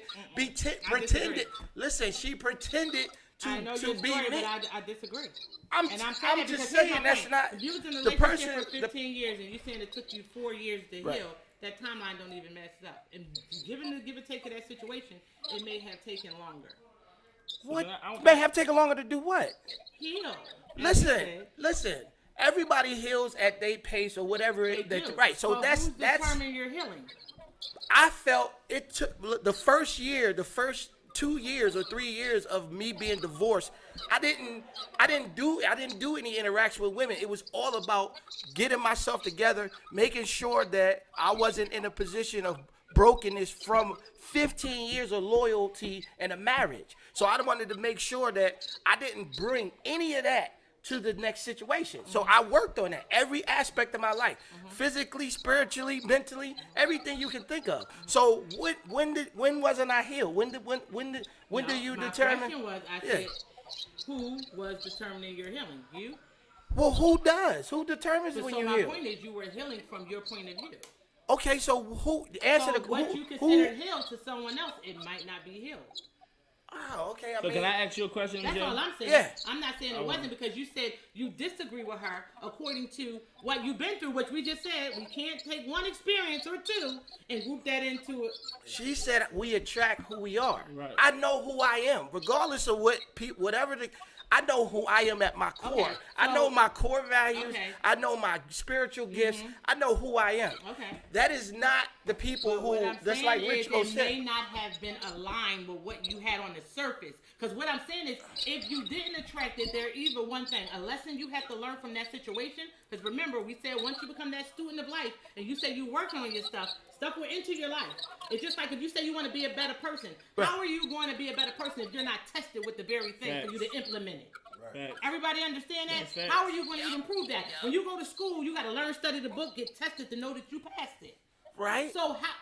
pretended. Listen, she pretended I know to your be story, me. but I disagree. I'm And I'm saying I'm that just because here's saying my that's point. not If you was in a the relationship person. for 15 years and you saying it took you 4 years to Right. heal, that timeline don't even match up. And given the give or take of that situation, it may have taken longer. What I don't may have taken longer to do what? Heal. as you Listen, said. listen. Everybody heals at their pace or whatever. They do. Right. So But that's who's determining your healing? I felt it took the first 2 years or 3 years of me being divorced. I didn't do any interaction with women. It was all about getting myself together, making sure that I wasn't in a position of brokenness from 15 years of loyalty and a marriage. So I wanted to make sure that I didn't bring any of that to the next situation. So I worked on that every aspect of my life, physically, spiritually, mentally, everything you can think of. So when wasn't I healed? When do you my determine? question was, I said, who was determining your healing? You? Well, who does? Who determines But when so you my heal? point is, you were healing from your point of view. Okay, so who answer So the what who, you who consider healed to someone else, it might not be healed. Oh, okay. So can I ask you a question, That's MJ? all I'm saying. Yeah. I'm not saying it wasn't because you said you disagree with her according to what you've been through, which we just said. We can't take one experience or two and group that into it. She said we attract who we are. Right. I know who I am, regardless of whatever the. I know who I am at my core. Okay, I so- know my core values. Okay. I know my spiritual gifts. I know who I am. Okay. That is not the people What who. I'm That's saying like is Rich it may said. not have been aligned with what you had on the surface. Because what I'm saying is, if you didn't attract it, there either one thing, a lesson you have to learn from that situation. Because remember, we said once you become that student of life, and you say you're working on your stuff will enter your life. It's just like if you say you want to be a better person, how are you going to be a better person if you're not tested with the very thing for you to implement it? Right. Everybody understand that? That's How are you going to even prove that? When you go to school, you got to learn, study the book, get tested to know that you passed it. Right. So how?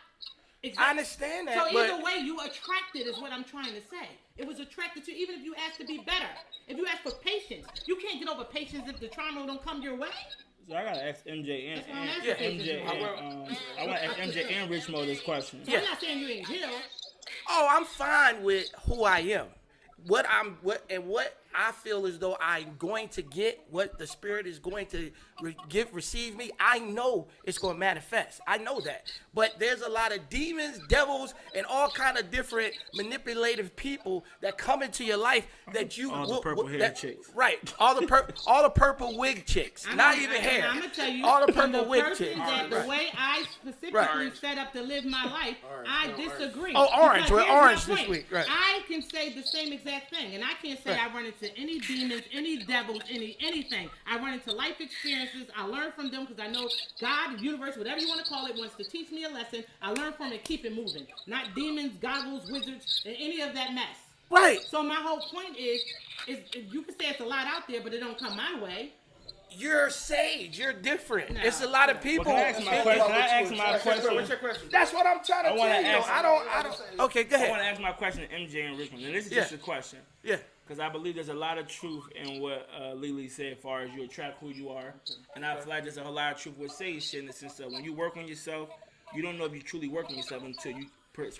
I understand that. So either but way, you attracted is what I'm trying to say. It was attracted to, even if you asked to be better. If you ask for patience, you can't get over patience if the trauma don't come your way. So I gotta ask MJ and That's why I'm asking MJ. you. I want to ask MJ and Rich Mo this question. So I'm not saying you ain't healed. Oh, I'm fine with who I am. What I feel as though I'm going to get, what the Spirit is going to receive me, I know it's going to manifest. I know that. But there's a lot of demons, devils, and all kind of different manipulative people that come into your life that you All the purple-haired chicks. Right. All the purple wig chicks. Not even hair. I'm gonna tell you, all the from purple the wig person chicks. that the way I specifically set up to live my life, I disagree. Oh, orange. Because We're here's my orange this point. week. Right. I can say the same exact thing, and I can't say I run into any demons, any devils, anything. I run into life experiences. I learn from them because I know God, the universe, whatever you want to call it, wants to teach me a lesson. I learn from it, keep it moving. Not demons, goggles, wizards, and any of that mess. Right. So my whole point is you can say it's a lot out there, but it don't come my way. You're sage. You're different. No. It's a lot of people. Can I ask my question? What's your question? That's what I'm trying to I wanna tell you. ask- I don't. Okay, go I want to ahead. ask my question to MJ and Richmond. And this is Yeah. just a question. Yeah. Because I believe there's a lot of truth in what Lily said as far as you attract who you are. And I feel like there's a whole lot of truth with Sage shit in the sense that when you work on yourself, you don't know if you truly work on yourself until you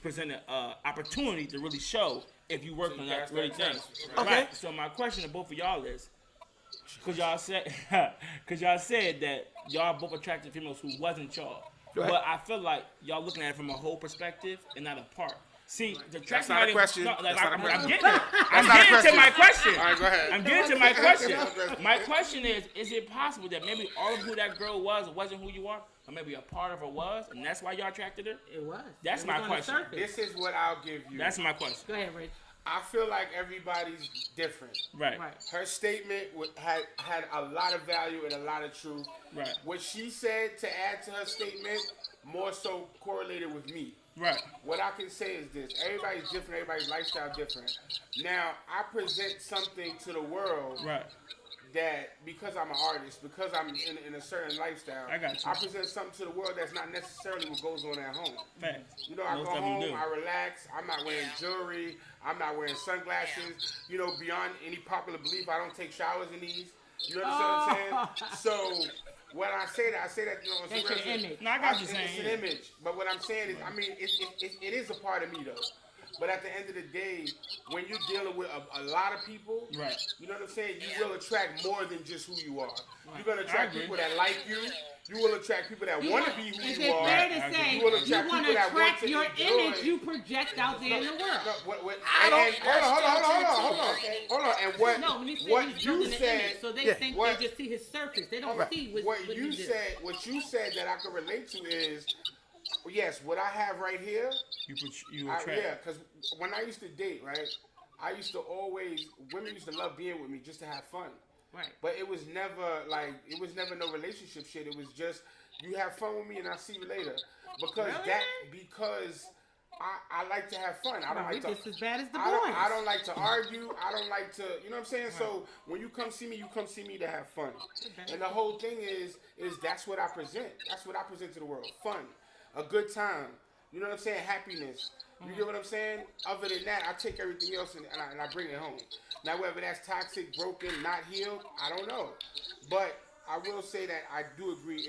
present an opportunity to really show if you worked on that really thing. Okay. Right. So my question to both of y'all is, because y'all said that y'all both attracted females who wasn't y'all. Right. But I feel like y'all looking at it from a whole perspective and not a part. See, the That's not a question. No, That's not a question. I'm getting it. I'm not a getting to question. my question. All right, go ahead. I'm getting to my question. My question is it possible that maybe all of who that girl was wasn't who you are? Or maybe a part of her was, and that's why y'all attracted her? It was. That's It my was on the question. surface. This is what I'll give you. That's my question. Go ahead, Rich. I feel like everybody's different. Right. Right. Her statement had a lot of value and a lot of truth. Right. What she said to add to her statement more so correlated with me. Right. What I can say is this: everybody's different, everybody's lifestyle different. Now, I present something to the world Right. that because I'm an artist, because I'm in a certain lifestyle, I got you. I present something to the world that's not necessarily what goes on at home. Facts. You know, I Most go of them home, do. I relax. I'm not wearing jewelry. I'm not wearing sunglasses. You know, beyond any popular belief, I don't take showers in these. You understand what I'm saying? So when I say that, you know, That's your image. No, I got you it's saying. an image. But what I'm saying is, I mean, it is a part of me though. But at the end of the day, when you're dealing with a lot of people, Right. you know what I'm saying? You will attract more than just who you are. You're gonna I attract agree. people that like you. You will attract people that want to be who Is you it are. fair to I agree. say You will you attract want people to that want attract to your enjoy. image you project out there in the world? Hold on. And what No, when he said what he's you building an said, image, so they Yeah. think What- they just see his surface. They don't Right. see what you he did. said, what you said that I can relate to is, yes, what I have right here. You attract. Yeah, because when I used to date, right, I used to always, women used to love being with me just to have fun. Right. But it was never no relationship shit. It was just, you have fun with me and I'll see you later. Because because I like to have fun. I don't like to. Just as bad as the I boys. don't like to argue. I don't like to, you know what I'm saying? So when you come see me to have fun. And the whole thing is that's what I present. That's what I present to the world. Fun. A good time. You know what I'm saying? Happiness. You get what I'm saying? Other than that, I take everything else and I bring it home. Now, whether that's toxic, broken, not healed, I don't know. But I will say that I do agree.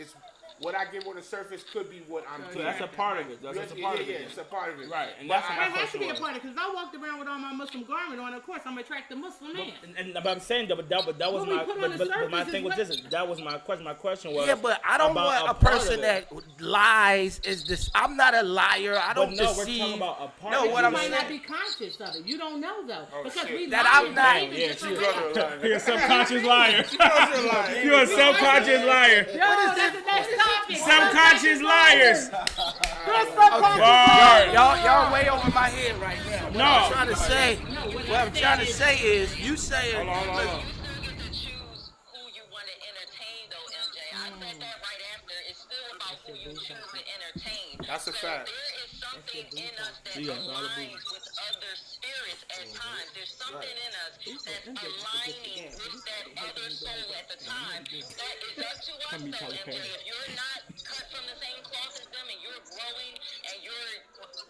what I give on the surface could be what I'm So doing. that's a part of it. That's a part of it. Yeah, it's a part of it. Right, and But that's what But my it has to question be a was. part of it, because I walked around with all my Muslim garment on. Of course, I'm attracting Muslim men. But I'm saying that, that was What we my, put on the but my surface thing is was this. That was my question. My question was. Yeah, but I don't about want a part of person it. that lies. Is this? I'm not a liar. I don't But no, we're deceive. talking about a part No, of what You I'm might saying. not be conscious of it. You don't know though, because shit. we That lie I'm and not- behave in Yeah, different she's ways. You're a subconscious liar. You're a subconscious liar. Yo, that's the next topic. Subconscious liars. Y'all way over my head right now. What I'm trying to say, what I'm trying to say is, you saying. Hold on. You get to choose who you want to entertain, though, MJ. I said that right after. It's still about who you choose to entertain. That's a So fact. there is something in us that aligns with other spirits at times. There's something in us that's aligning with that other soul at the time. That is up to us, though, MJ. If you're not cut from the same cloth as them and you're growing and you're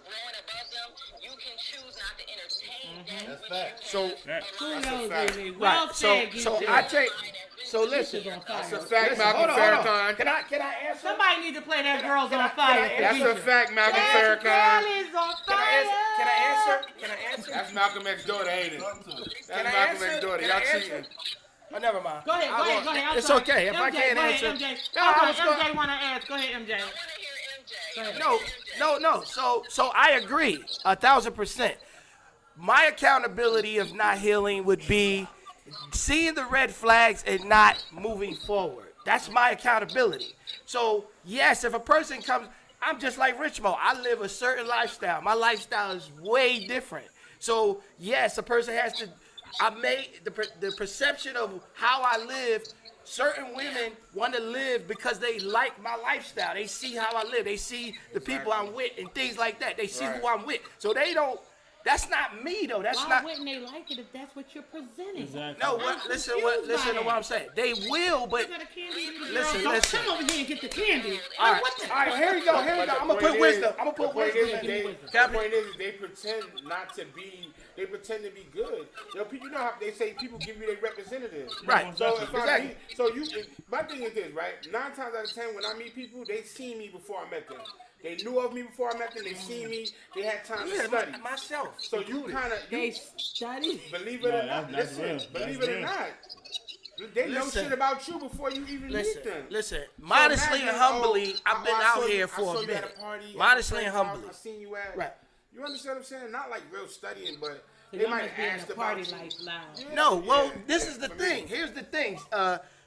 growing above them, you can choose not to entertain that which you can So, Kudos, fact. Lily. Well right. said, So Gigi. I take. So listen. That's a fact, Malcolm Hold on. Farrakhan. Can I answer? Somebody need to play that Girls on Fire. That's a fact, Malcolm That girl Farrakhan. is on Can I answer? fire. Can I answer? Can I answer? That's Malcolm X's daughter, ain't it? That's Can I Malcolm answer? X's daughter. Can Y'all I answer? cheating. Oh, never mind. Go ahead. I'm It's sorry. okay. If I MJ, can't go answer. ahead, MJ. No, I was MJ want to ask. Go ahead, MJ. I want to hear MJ. No. So I agree 1,000%. My accountability of not healing would be seeing the red flags and not moving forward. That's my accountability. So yes, if a person comes, I'm just like Rich Mo. I live a certain lifestyle. My lifestyle is way different. So yes, a person has to. I made the perception of how I live. Certain women want to live because they like my lifestyle. They see how I live. They see the people I'm with and things like that. They see who I'm with. So they don't. That's not me though. That's Why not. wouldn't they like it if that's what you're presenting? Exactly. No, listen to what I'm saying. They will, but You got a candy in the Listen, girl. listen. Come over here and get the candy. all right, What the? all right. Here we go. I'm gonna put wisdom. I'm gonna put wisdom. The point is, they pretend not to be. They pretend to be good. You know how they say people give you their representative. Right. So if I Exactly. meet, so you. My thing is this, right? 9 times out of 10, when I meet people, they see me before I met them. They knew of me before I met them. They see me. They had time to study. Myself. So you kind of They study. believe it or No, not. that's Listen, real. believe That's it or real. not. They know Listen. shit about you before you even meet them. Listen. So Modestly imagine, and humbly, oh, I've been I out saw you- here I for saw a you at minute. party at Modestly a and friend's humbly. house. I seen you at. Right. You understand what I'm saying? Not like real studying, but So they y'all might must be in ask a about party you. lifestyle. No, well, Yeah, this yeah, is the for me. thing. Here's the thing,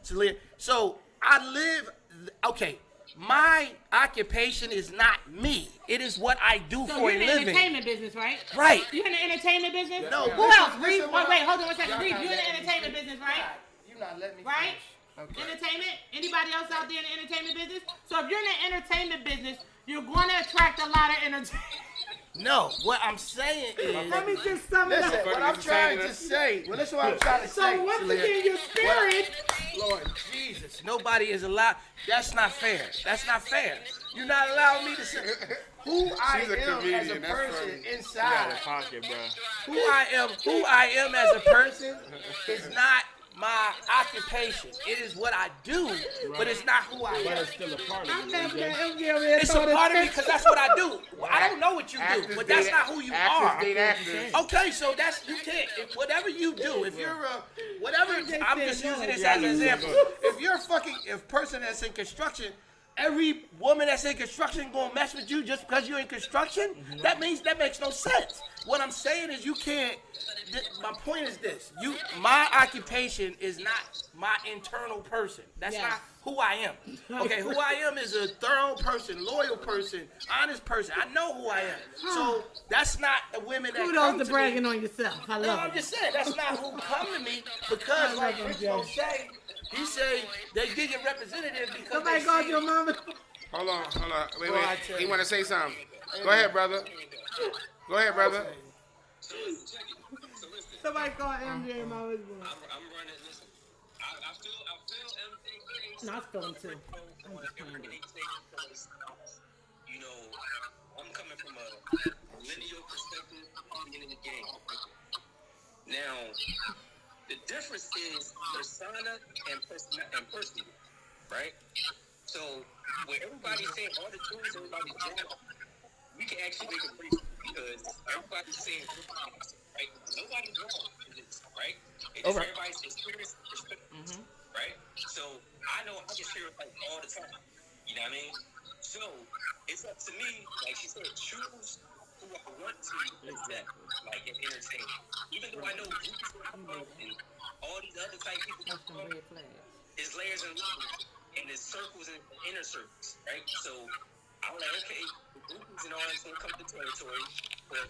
Celia. So I live. Okay, my occupation is not me. It is what I do So for you're a in the living. entertainment business, right? Right. You in the entertainment business? No, Who listen, else? Reed, listen what wait, I- hold on one second. Y'all Reed, gotta you in let the me entertainment business, right? You not letting me Right? finish. Okay. Entertainment? Anybody else out there in the entertainment business? So if you're in the entertainment business, you're going to attract a lot of entertainment. No, what I'm saying is. Let me just sum it Listen, up. what I'm trying to say. Well, listen, what I'm trying to say. So once Celia. again, your spirit. Lord Jesus, nobody is allowed. That's not fair. That's not fair. You're not allowing me to say who I She's a am as a comedian, that's person funny. Out inside. of pocket, bro. Who I am as a person is not my occupation. It is what I do, but it's not who I But am. it's still a part of I'm you. laughing at MJ. MJ over there. It's a part of me because that's what I do. I don't know what you do, Actors but that's date- not who you actors are. date actors. Okay, so that's you can't. If whatever you do, if you're whatever, I'm just said no. using this Yeah, as an I know. example. If you're a person that's in construction, every woman that's in construction gonna mess with you just because you're in construction? That makes no sense. What I'm saying is you can't. My point is this: my occupation is not my internal person. That's Yes. not who I am. Okay, who I am is a thorough person, loyal person, honest person. I know who I am. So that's not the women that come Kudos to to bragging me. on yourself. I No, love I'm it. just saying that's not who come to me because, like Rich will say, he say they get your representative because Somebody they called see- your mama. Hold on. Wait. Well, I tell He you. want to say something. Go ahead, brother. Go ahead, brother. Somebody called MJ and mama's boy. I'm running. Listen, I feel MJ. No, I feel him too. I'm just playing with it. Because, you know, I'm coming from a lineal perspective being in the game. Now, the difference is persona and person, right? So when everybody's saying all the tools, everybody's jamming, we can actually make a break because everybody's saying, right? Nobody's wrong in this, right? It's just everybody's experience and perspective, right? So I know I get stereotyped all the time. You know what I mean? So it's up to me, like she said, choose who I want to accept, like and entertain. Even though I know and all these other type people is layers and layers, and there's circles and inner circles, right? So I'm like, okay, the groupies and all that's gonna come to territory, but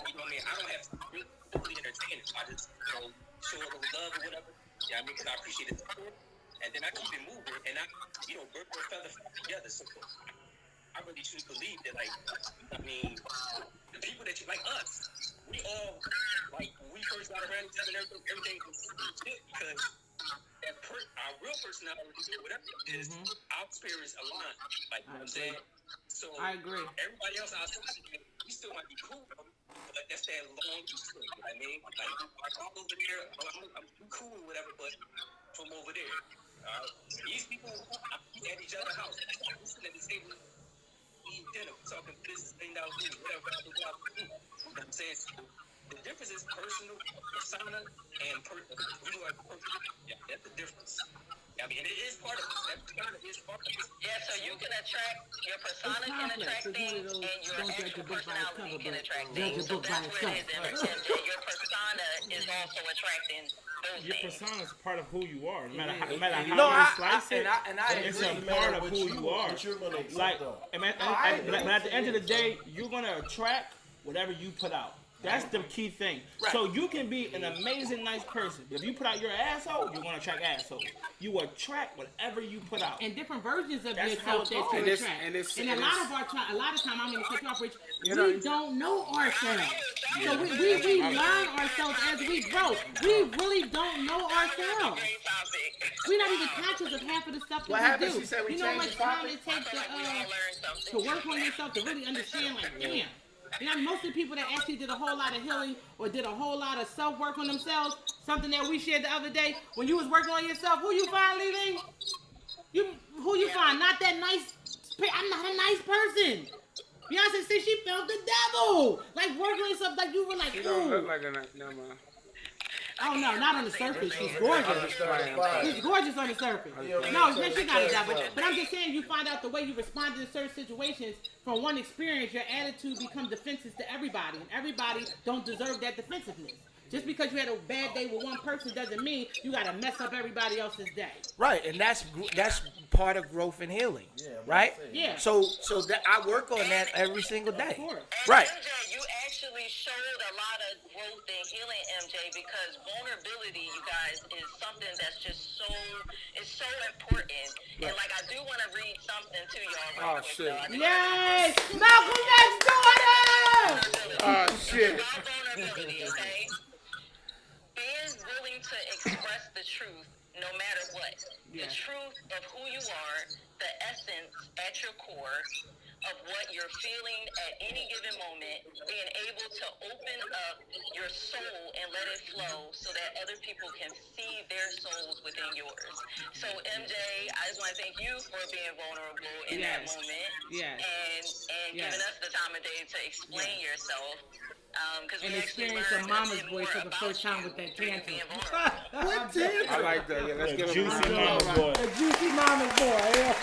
you know what I mean? I don't have to really entertain it. I just show a little love or whatever. Yeah, I mean, because I appreciate it, and then I keep it moving, and I, bird or feather fly together. So I really truly believe that, like, I mean, the people that you like us, we all like when we first got around each other, everything was good because our real personality, whatever it is, our spirits align. Like, you know what I'm saying? So I agree. Everybody else outside of it, we still might be cool, but that's that long story. You know what I mean? Like, I'm over there, I'm cool or whatever, but from over there. These people at each other's house, we sitting at the table, eating dinner, talking business, thing out food, whatever. You know what I'm saying? So the difference is personal, persona, and yeah, that's the difference. I mean, it is part of it. That persona is part of it. Yeah, so you can attract, your persona can attract things, and your actual personality can attract things. So that's where it is, MJ. Your persona is also attracting those your things. persona is part of who you are. No matter how you slice it, it's a agree. part of who you are. Like, but at the end of the day, you're gonna attract whatever you put out. That's the key thing. Right. So you can be an amazing, nice person. If you put out your asshole, you're gonna attract assholes. You attract whatever you put out. And different versions of yourself that you attract. And a lot of time, I'm gonna cut you off, Rich. We don't know ourselves. So we learn ourselves as we grow. We really don't know ourselves. We're not even conscious of half of the stuff that we do. She said we you know how much changed the time topic? it takes to work on yourself to really understand, like, damn. You know, most of the people that actually did a whole lot of healing or did a whole lot of self-work on themselves, something that we shared the other day, when you was working on yourself, who you find, Leland? Who you find? Not that nice, I'm not a nice person. Beyonce said she felt the devil. Like, working on yourself, like you were like, ooh. She don't look like a nice, no, man. Oh, no, not on the surface. She's gorgeous. She's gorgeous on the surface. No, she got a devil. But I'm just saying, you find out the way you respond to certain situations from one experience, your attitude becomes defensive to everybody. And everybody don't deserve that defensiveness. Just because you had a bad day with one person doesn't mean you got to mess up everybody else's day. Right, and that's part of growth and healing, right? Yeah. So that I work on that every single day. Of course. Right. MJ, you actually showed a lot of growth and healing, MJ, because vulnerability, you guys, is something that's just so important. Right. And like, I do want to read something to y'all. Oh, shit. Yay! Malcolm X daughter! Oh, shit. About vulnerability, okay? Being willing to express the truth no matter what. The truth of who you are, the essence at your core of what you're feeling at any given moment, being able to open up your soul and let it flow so that other people can see their souls within yours. So MJ, I just want to thank you for being vulnerable in that moment and giving us the time of day to explain yourself. And experience a mama's voice for the first time with that tantrum. What tantrum? I like that. Yeah, let's give him Juicy mama's boy. A juicy mama's boy. Yeah.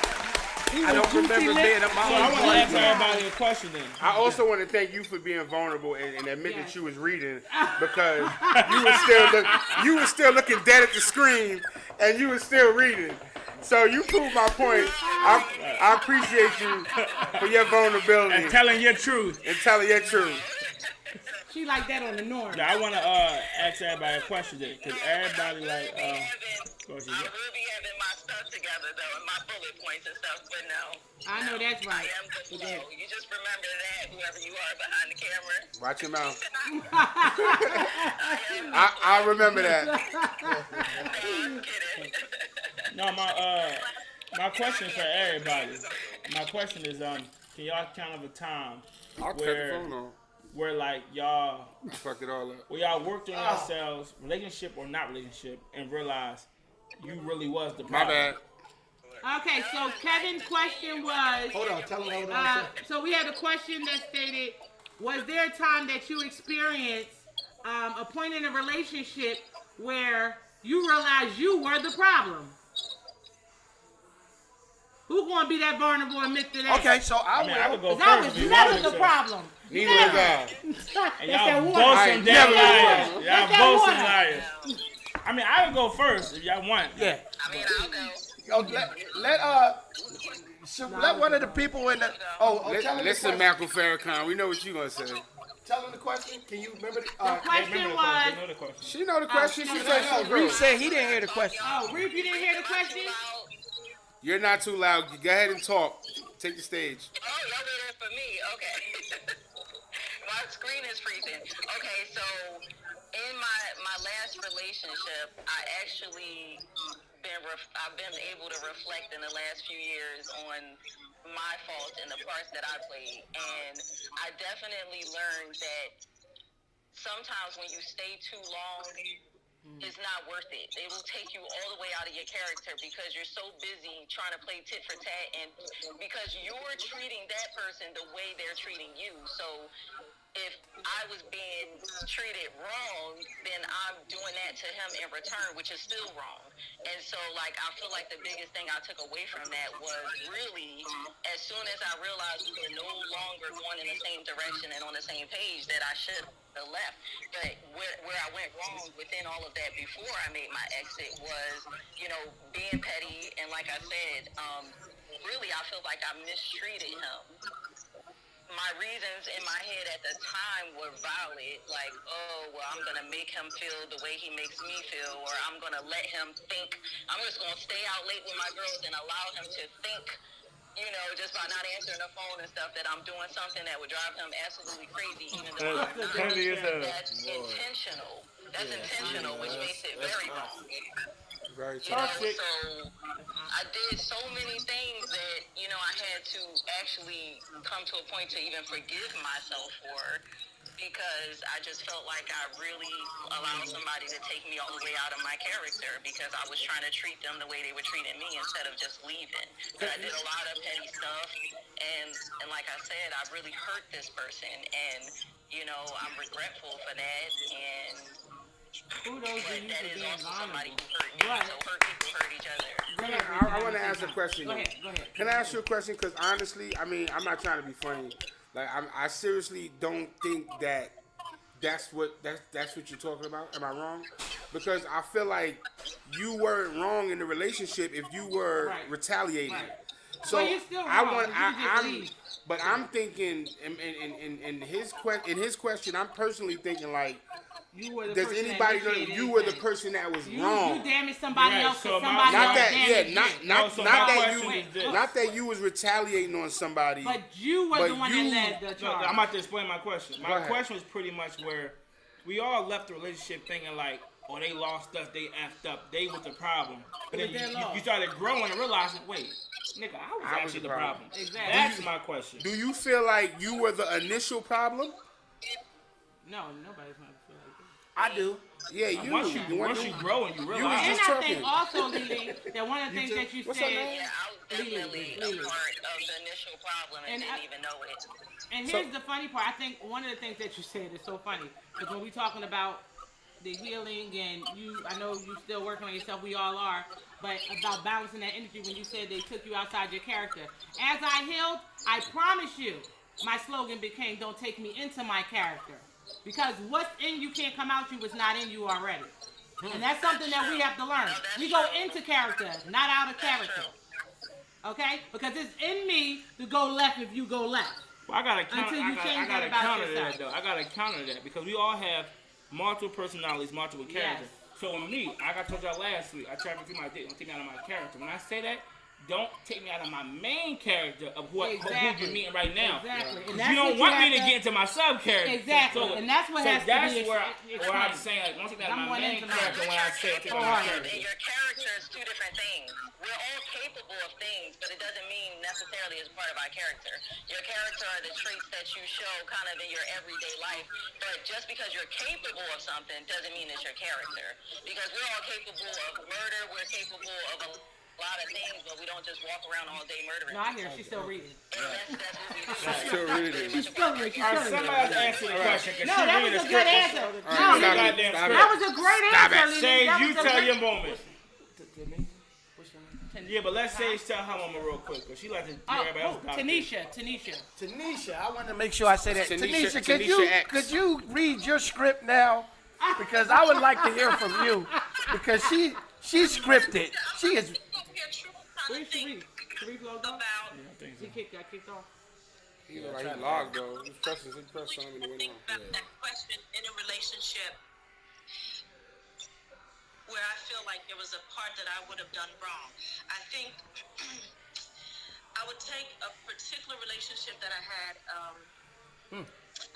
I don't remember being a So I want to mama's ask boy. everybody a question then. I also want to thank you for being vulnerable and admit that you was reading because you were still looking dead at the screen and you were still reading. So you proved my point. I appreciate you for your vulnerability And telling your truth. and telling your truth. She like that on the north. Now I want to ask everybody a question then, because everybody like, I will be having my stuff together though, and my bullet points and stuff, but no. I know that's right. I am the flow. You just remember that, whoever you are behind the camera. Watch your mouth. I remember that. No, I'm kidding. no, my question for everybody. My question is, can y'all count of a time I'll cut the phone on. where like y'all Fuck it all up. where y'all worked on yourselves, relationship or not relationship, and realized you really was the My problem. bad. Okay, so Kevin's question was. Hold on, tell him. Hold on. So we had a question that stated, was there a time that you experienced a point in a relationship where you realized you were the problem? Who gonna be that vulnerable and admit to that? Okay, so I would will. go That first. was never the problem. Neither was I. And y'all both some damn liars. Y'all both some liars. I mean, I would go first if y'all want. Yeah. I mean, I'll go. Let one of the people in the. Tell him Listen, the question. Michael Farrakhan, we know what you gonna say. Tell him the question. Can you remember The question was. She know the question. She said she Reef said he didn't hear the question. Oh, Reef, you didn't hear the question? You're not too loud. Go ahead and talk. Take the stage. Oh, y'all waiting for me? Okay. My screen is freezing. Okay, so in my last relationship, I've been able to reflect in the last few years on my faults and the parts that I played, and I definitely learned that sometimes when you stay too long, it's not worth it. It will take you all the way out of your character because you're so busy trying to play tit for tat, and because you're treating that person the way they're treating you. So if I was being treated wrong, then I'm doing that to him in return, which is still wrong. And so, like, I feel like the biggest thing I took away from that was really, as soon as I realized we were no longer going in the same direction and on the same page, that I should have left. But where I went wrong within all of that before I made my exit was, being petty. And like I said, really, I feel like I mistreated him. My reasons in my head at the time were valid, like, oh, well, I'm going to make him feel the way he makes me feel, or I'm going to let him think, I'm just going to stay out late with my girls and allow him to think, just by not answering the phone and stuff, that I'm doing something that would drive him absolutely crazy, even though I'm not. That's intentional. That's intentional, which makes it very wrong. Very So I did so many things that, I had to actually come to a point to even forgive myself for, because I just felt like I really allowed somebody to take me all the way out of my character because I was trying to treat them the way they were treating me instead of just leaving. But I did a lot of petty stuff, and like I said, I really hurt this person, and, I'm regretful for that, and that is also somebody who hurt me. So hurt people hurt each other. I want to ask a question. Go ahead. Can I ask you a question? Because honestly, I mean, I'm not trying to be funny. Like, I seriously don't think that's what you're talking about. Am I wrong? Because I feel like you weren't wrong in the relationship if you were retaliating. Right. So well, you're still wrong. But I'm thinking in his question, I'm personally thinking like, does anybody know you were the person that was wrong? You damaged somebody else because somebody not else that, damaged you. not that you was retaliating on somebody. But you were the one that led the charge. I'm about to explain my question. My question was pretty much where we all left the relationship thinking like, oh, they lost us, they effed up, they was the problem. But then you started growing and realizing, wait, nigga, I was actually the problem. Exactly. That's my question. Do you feel like you were the initial problem? No, nobody's gonna feel like that. I do. Yeah, you. Once you grow and you realize. And I think also, Lily, that one of the things that you said. Yeah, I was definitely a part of the initial problem and didn't even know it. And here's the funny part. I think one of the things that you said is so funny because when we're talking about the healing and I know you still working on yourself. We all are. But about balancing that energy when you said they took you outside your character. As I healed, I promise you, my slogan became, don't take me into my character. Because what's in you can't come out you was not in you already. And that's something that we have to learn. We go into character, not out of character. Okay? Because it's in me to go left if you go left. Well, I gotta counter yourself. that though. I gotta counter that because we all have multiple personalities, multiple characters. Yes. So with me, like I told y'all last week, I tried to do my dick, don't take me out of my character. When I say that, don't take me out of my main character of who you're meeting right now. Exactly. And you don't want me to get into my sub character. Exactly. So, and that's what has to be where I'm saying, like, don't take me out of my main character when I say take me out of my character. And your character is two different things. We're all capable of things, but it doesn't mean necessarily as part of our character. Your character are the traits that you show kind of in your everyday life, but just because you're capable of something doesn't mean it's your character. Because we're all capable of murder, we're capable of a a lot of things, but we don't just walk around all day murdering. No, I hear she's still reading. That's what we do. Still reading. She's still reading. She's still reading. Somebody answer the question. No, that was a good answer. No, Goddamn that was a great answer, Lily. Sage, That you was a tell great- your moment. To me? What's your name? Yeah, but let's Sage tell her moment real quick, because she like to hear everybody else talk. Tanisha. I want to make sure I say that. Tanisha Tanisha, could you read your script now? Because I would like to hear from you. Because she's scripted. She is. Where's Sharif? Sharif logged off? About He got kicked off. He logged though. He pressed something and it went on. that question in a relationship where I feel like there was a part that I would have done wrong. I think I would take a particular relationship that I had.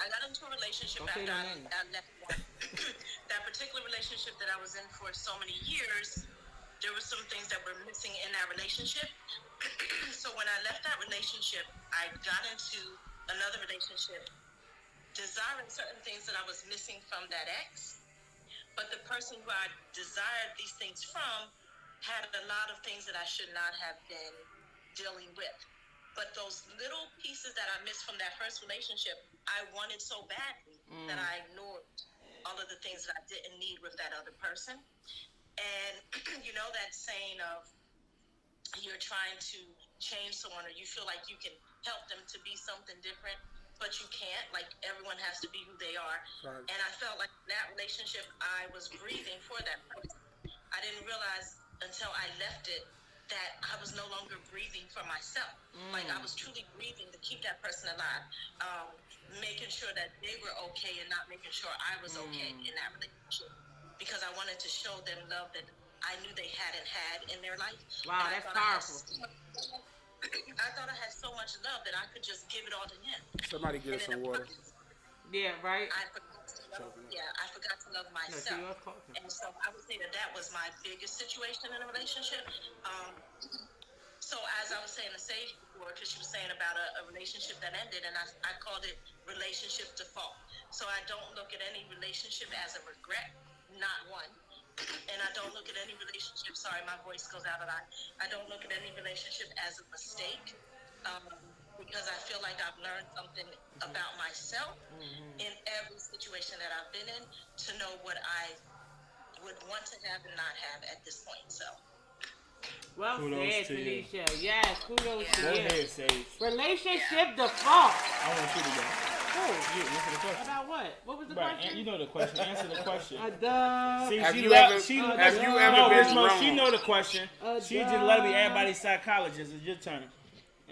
I got into a relationship after I left one. That particular relationship that I was in for so many years, there were some things that were missing in that relationship. So when I left that relationship, I got into another relationship desiring certain things that I was missing from that ex. But the person who I desired these things from had a lot of things that I should not have been dealing with. But those little pieces that I missed from that first relationship, I wanted so badly that I ignored all of the things that I didn't need with that other person. And you know that saying of you're trying to change someone, or you feel like you can help them to be something different, but you can't. Like, everyone has to be who they are. Right. And I felt like in that relationship, I was grieving for that person. I didn't realize until I left it that I was no longer grieving for myself. Like, I was truly grieving to keep that person alive, making sure that they were okay and not making sure I was okay in that relationship. Because I wanted to show them love that I knew they hadn't had in their life. Wow, that's powerful. I thought I had so much love that I could just give it all to him. Somebody get us some water. Yeah, right? I forgot to love myself. And so I would say that was my biggest situation in a relationship. So as I was saying to Sage before, because she was saying about a relationship that ended, and I called it relationship default. So I don't look at any relationship as a regret, not one. And I don't look at any relationship, sorry, my voice goes out a lot. I don't look at any relationship as a mistake, because I feel like I've learned something about myself in every situation that I've been in to know what I would want to have and not have at this point. So. Well Kudos said, to you. Tanisha. Yes, kudos to Go you. ahead, Sage. Relationship default. I want you to go. Who? You answer the question. About what? What was the Right, question? you know the question. Answer the question. Duh. See, Have she you let- ever- she- have you no, ever been Rich Mo, wrong? She know the question. She just let it be everybody's psychologist. It's your turn.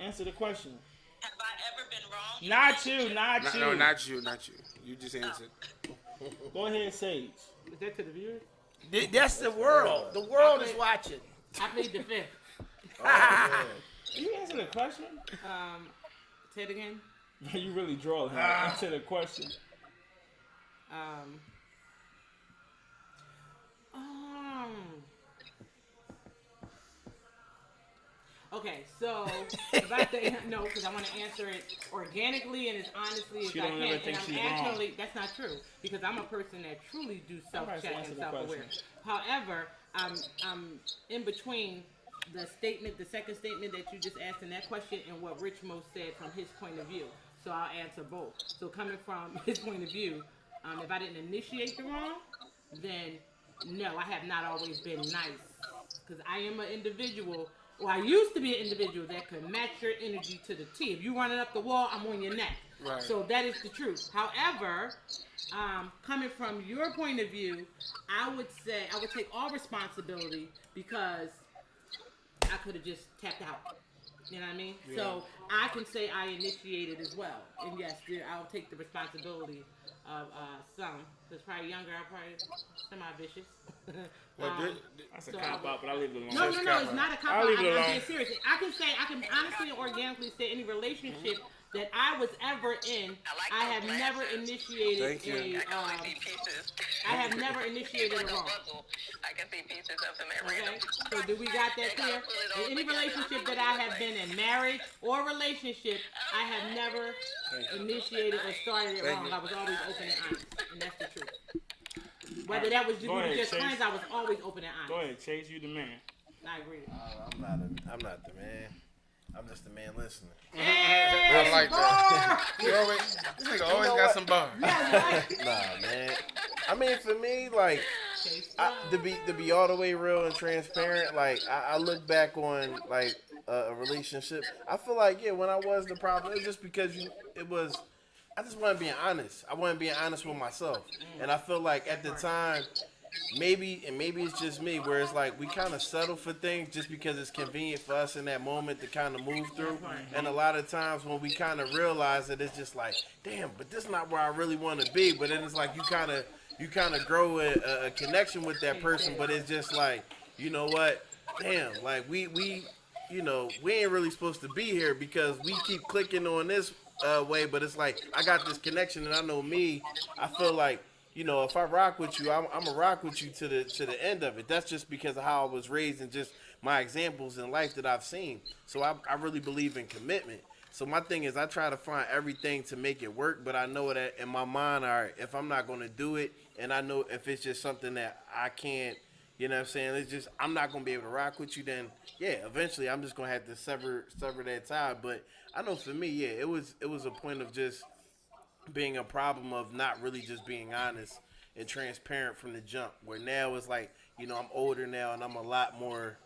Answer the question. Have I ever been wrong? Not you, not you. No, not you. You just answered. Go ahead, Sage. Is that to the viewers? That's the world. The world is watching. I plead the fifth. You answer the question? Say it again. You really draw him. Answer the question. Okay, so if I say no, because I want to answer it organically and as honestly as She I don't can, ever think and she's I'm wrong. actually that's not true because I'm a person that truly do Alright, so self-check answer and the self-aware. question. However, I'm in between the statement, the second statement that you just asked in that question, and what Rich Mo said from his point of view. So I'll answer both. So coming from his point of view, if I didn't initiate the wrong, then no, I have not always been nice because I am an individual. Well, I used to be an individual that could match your energy to the T. If you running up the wall, I'm on your neck. Right. So that is the truth. However, coming from your point of view, I would say I would take all responsibility because I could have just tapped out. You know what I mean? Yeah. So I can say I initiated as well. And yes, I'll take the responsibility of some. Because probably younger, I'm probably semi-vicious. That's a cop-out, but I'll leave it alone. No, it's not a cop-out. I'll leave it alone. I'm being serious. I can honestly and organically say any relationship that I was ever in, I have never initiated I have never initiated a wrong. I can see pieces of them at Okay, random. so do we got that clear? In any relationship that I have been in, marriage or relationship, I have never initiated or started it wrong. I was always open and honest, and that's the truth. Whether that was just friends, I was always open and honest. Go ahead, Chase, you the man. I agree. I'm not the man. I'm just the man listening. I like that. This nigga always got some bars. Nah, man. I mean, for me, like, to be all the way real and transparent, like, I look back on, like, a relationship. I feel like, yeah, when I was the problem, it was just because I just wasn't being honest. I wasn't being honest with myself. And I feel like at the time, maybe it's just me, where it's like we kind of settle for things just because it's convenient for us in that moment to kind of move through. And a lot of times when we kind of realize that it's just like, damn, but this is not where I really want to be. But then it's like you kind of grow a connection with that person. But it's just like, you know what? Damn, like we ain't really supposed to be here because we keep clicking on this way. But it's like I got this connection, and I know me. I feel like, you know, if I rock with you, I'm gonna rock with you to the end of it. That's just because of how I was raised and just my examples in life that I've seen. So I really believe in commitment. So my thing is I try to find everything to make it work, but I know that in my mind, all right, if I'm not gonna do it, and I know if it's just something that I can't, you know what I'm saying, it's just I'm not gonna be able to rock with you, then yeah, eventually I'm just gonna have to sever that tie. But I know for me, yeah, it was a point of just being a problem of not really just being honest and transparent from the jump, where now it's like, you know, I'm older now and I'm a lot more,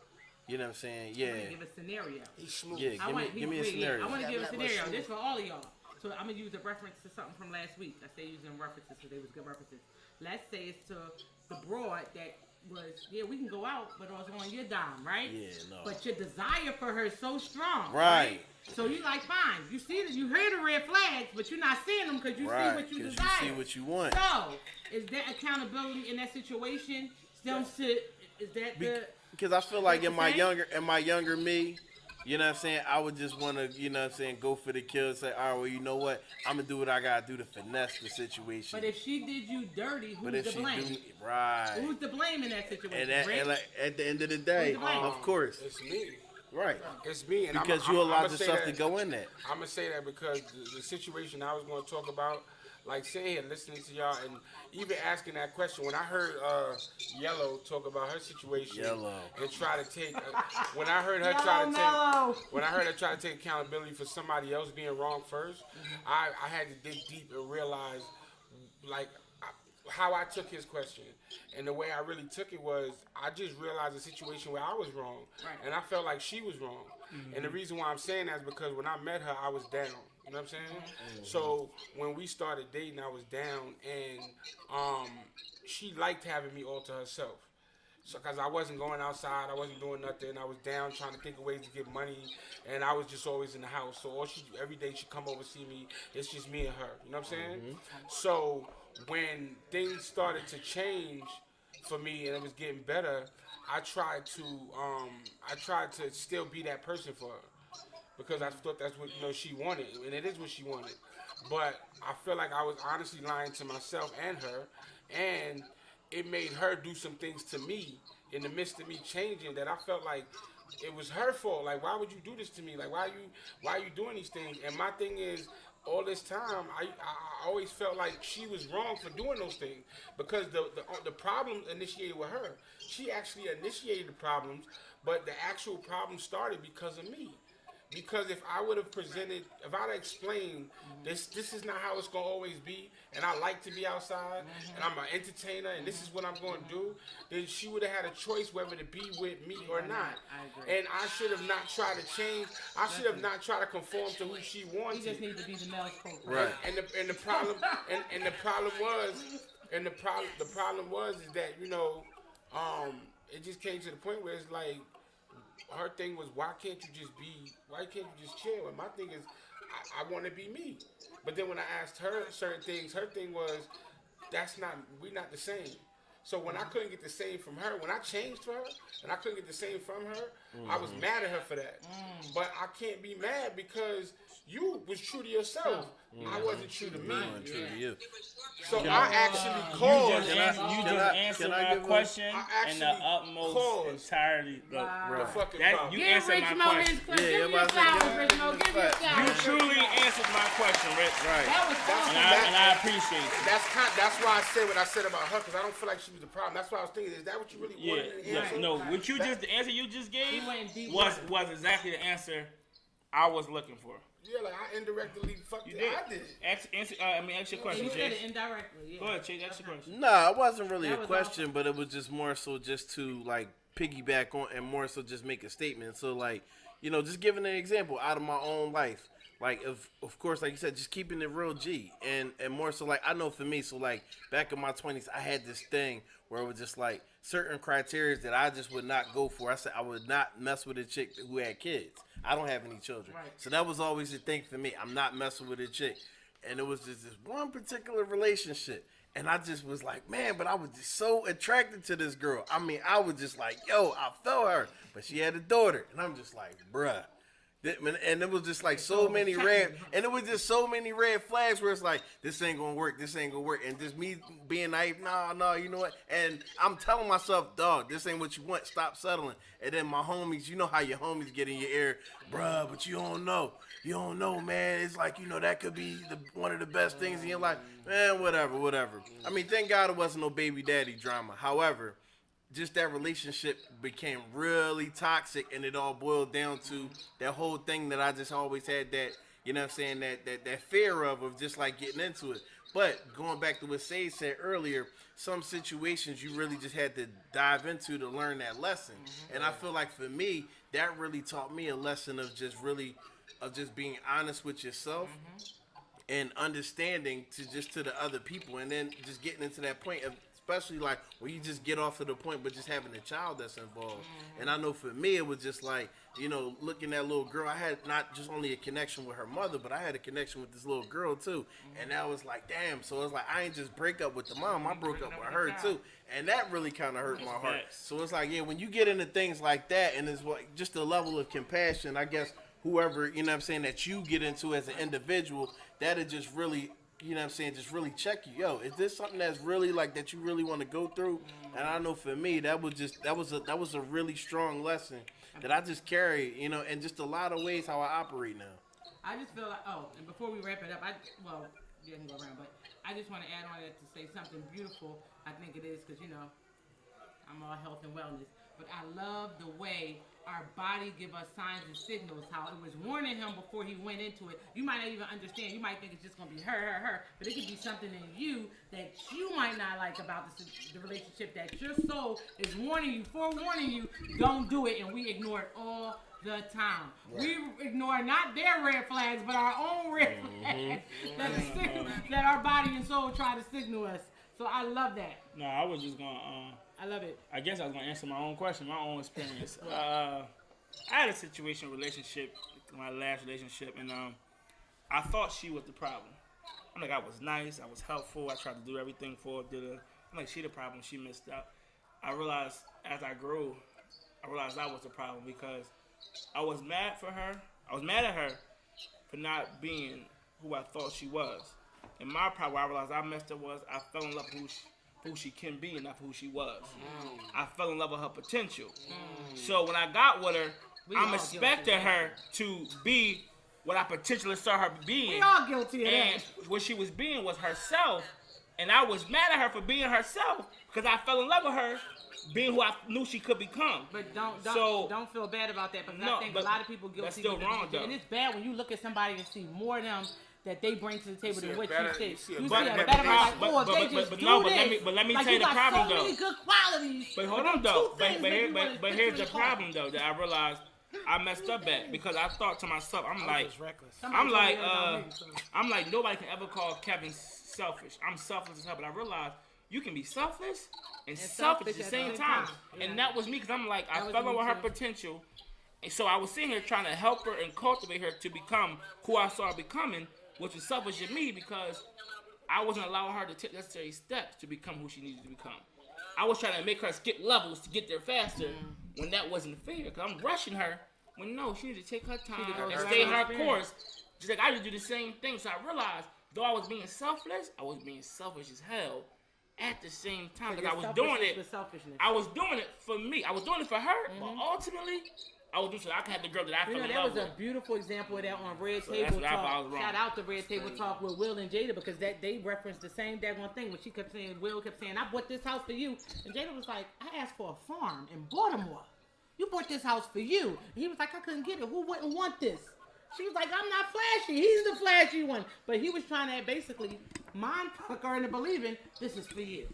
you know what I'm saying, yeah. I'm going to give a scenario. He's smooth. Yeah, give me a scenario. I want to give a scenario. This for all of y'all. So I'm going to use a reference to something from last week. I say using references because they was good references. Let's say it's to the broad that was, yeah, we can go out, but it was on your dime, right? Yeah, no. But your desire for her is so strong. Right. So you like, fine. You see that, you hear the red flags, but you're not seeing them because you see what you desire. You see what you want. So is that accountability in that situation? Is that because I feel like in my younger me, you know what I'm saying, I would just want to, you know what I'm saying, go for the kill and say, all right, well, you know what, I'm going to do what I got to do to finesse the situation. But if she did you dirty, who's to blame? Right. Who's to blame in that situation? And like, at the end of the day, of course. It's me. Right. It's me. And because you allowed yourself to go in there. I'm going to say that because the situation I was going to talk about, like sitting here listening to y'all and even asking that question, when I heard Yellow talk about her situation and try to take, when I heard her try to take accountability for somebody else being wrong first, I had to dig deep and realize, like, how I took his question. And the way I really took it was, I just realized a situation where I was wrong. Right. And I felt like she was wrong. Mm-hmm. And the reason why I'm saying that is because when I met her, I was down. You know what I'm saying? Mm-hmm. So when we started dating, I was down. And she liked having me all to herself. So, because I wasn't going outside, I wasn't doing nothing. I was down trying to think of ways to get money. And I was just always in the house. So every day she'd come over see me. It's just me and her. You know what I'm saying? Mm-hmm. So when things started to change for me and it was getting better, I tried to still be that person for her because I thought that's what she wanted, and it is what she wanted. But I feel like I was honestly lying to myself and her, and it made her do some things to me in the midst of me changing that I felt like it was her fault. Like, why would you do this to me? Like, why are you doing these things? And my thing is, all this time, I always felt like she was wrong for doing those things because the problem initiated with her. She actually initiated the problems, but the actual problem started because of me. Because if I would have if I'd explained this is not how it's going to always be, and I like to be outside, and I'm an entertainer, and this is what I'm going to do, then she would have had a choice whether to be with me or not. And I should have not tried to change. I should have not tried to conform to who she wanted. You just need to be the male program. Right. And the problem was is that, it just came to the point where it's like, her thing was, why can't you just chill? And my thing is, I want to be me. But then when I asked her certain things, her thing was, we're not the same. So when I couldn't get the same from her, when I changed for her, and I couldn't get the same from her, I was mad at her for that. But I can't be mad because you was true to yourself. I wasn't true to me. True to you. So I actually called. You just answered my question in the utmost entirety. The fucking you answered my question. Give me your flowers, Rich Mo. Give me your flowers. You truly answered my question, Rich. Right. That was awesome. And I appreciate it. That's why I said what I said about her, because I don't feel like she was the problem. That's why I was thinking, is that what you really wanted to answer? No, the answer you just gave was exactly the answer I was looking for. Yeah, like I indirectly fucked it. I did. Ask your question, You said it Chase. indirectly. Yeah. Go ahead, Chase. Ask your question. No, it wasn't really a question, but it was just more so just to like piggyback on and more so just make a statement. So like, you know, just giving an example out of my own life. Like, of course, like you said, just keeping it real G. And more so, like, I know for me, so, like, back in my 20s, I had this thing where it was just, like, certain criteria that I just would not go for. I said I would not mess with a chick who had kids. I don't have any children. Right. So that was always the thing for me. I'm not messing with a chick. And it was just this one particular relationship. And I just was like, man, but I was just so attracted to this girl. I mean, I was just like, yo, I felt her. But she had a daughter. And I'm just like, bruh. And it was just like so many red flags where it's like, this ain't gonna work, and just me being naive, no, you know what? And I'm telling myself, dog, this ain't what you want. Stop settling. And then my homies, you know how your homies get in your ear, bruh, but you don't know, man. It's like, you know, that could be one of the best things in your life, man. Whatever. I mean, thank God it wasn't no baby daddy drama. However, just that relationship became really toxic, and it all boiled down to that whole thing that I just always had that, you know what I'm saying, that fear of just like getting into it. But going back to what Sage said earlier, some situations you really just had to dive into to learn that lesson. Mm-hmm. And I feel like for me, that really taught me a lesson of just being honest with yourself. Mm-hmm. And understanding to the other people, and then just getting into that point of, especially like when you just get off to the point, but just having a child that's involved. Mm-hmm. And I know for me, it was just like, you know, looking at that little girl, I had not just only a connection with her mother, but I had a connection with this little girl too. Mm-hmm. And that was like, damn. So it's like, I ain't just break up with the mom, I broke up with her too. And that really kind of hurt my heart. So it's like, yeah, when you get into things like that, and it's what, just the level of compassion, I guess, whoever, you know what I'm saying, that you get into as an individual, that'll just really, you know what I'm saying, just really check you. Yo, is this something that's really like that you really want to go through? And I know for me, that was a really strong lesson that I just carry, you know, and just a lot of ways how I operate now. I just feel like, and before we wrap it up, you can go around, but I just want to add on that to say something beautiful. I think it is, because, you know, I'm all health and wellness, but I love the way our body give us signs and signals, how it was warning him before he went into it. You might not even understand. You might think it's just going to be her. But it could be something in you that you might not like about the relationship, that your soul is forewarning you, don't do it. And we ignore it all the time. Right. We ignore not their red flags, but our own red flags that our body and soul try to signal us. So I love that. No, I was just going to... I love it. I guess I was going to answer my own question, my own experience. I had a relationship, my last relationship, and I thought she was the problem. I'm like, I was nice, I was helpful, I tried to do everything for her. I'm like, she the problem, she missed out. I realized as I grew, I was the problem, because I was mad for her. I was mad at her for not being who I thought she was. And my problem, where I realized I messed up, was I fell in love with who she can be and not who she was. I fell in love with her potential. So when I got with her, I'm expecting her to be what I potentially saw her being. We all guilty of that. And what she was being was herself. And I was mad at her for being herself, because I fell in love with her being who I knew she could become. But don't feel bad about that, because I think a lot of people guilty. That's still wrong, though. And it's bad when you look at somebody and see more of them that they bring to the table than what you see. You see but let me tell you the problem, though. Many good qualities. But hold on, though. But here's the problem, though, that I realized I messed up at, because I thought to myself, I'm like, nobody can ever call Kevin selfish. I'm selfless as hell, but I realized you can be selfless and selfish at the same time. Yeah. And that was me, because I'm like, I fell in love with her potential. And so I was sitting here trying to help her and cultivate her to become who I saw her becoming, which was selfish of me, because I wasn't allowing her to take necessary steps to become who she needed to become. I was trying to make her skip levels to get there faster, when that wasn't fair, because I'm rushing her, when no, she needed to take her time and stay her course Just like I used to do the same thing. So I realized, though I was being selfless, I was being selfish as hell at the same time. Because I was doing it. I was doing it for me. I was doing it for her, but ultimately, I was doing so I could have the girl that I fell in love with. That was a beautiful example of that on Red Table Talk. Shout out to Red Table Talk with Will and Jada, because they referenced the same daggone thing when she kept saying, Will kept saying, I bought this house for you. And Jada was like, I asked for a farm in Baltimore. You bought this house for you. And he was like, I couldn't get it. Who wouldn't want this? She was like, I'm not flashy. He's the flashy one. But he was trying to basically mind fuck her into believing this is for you.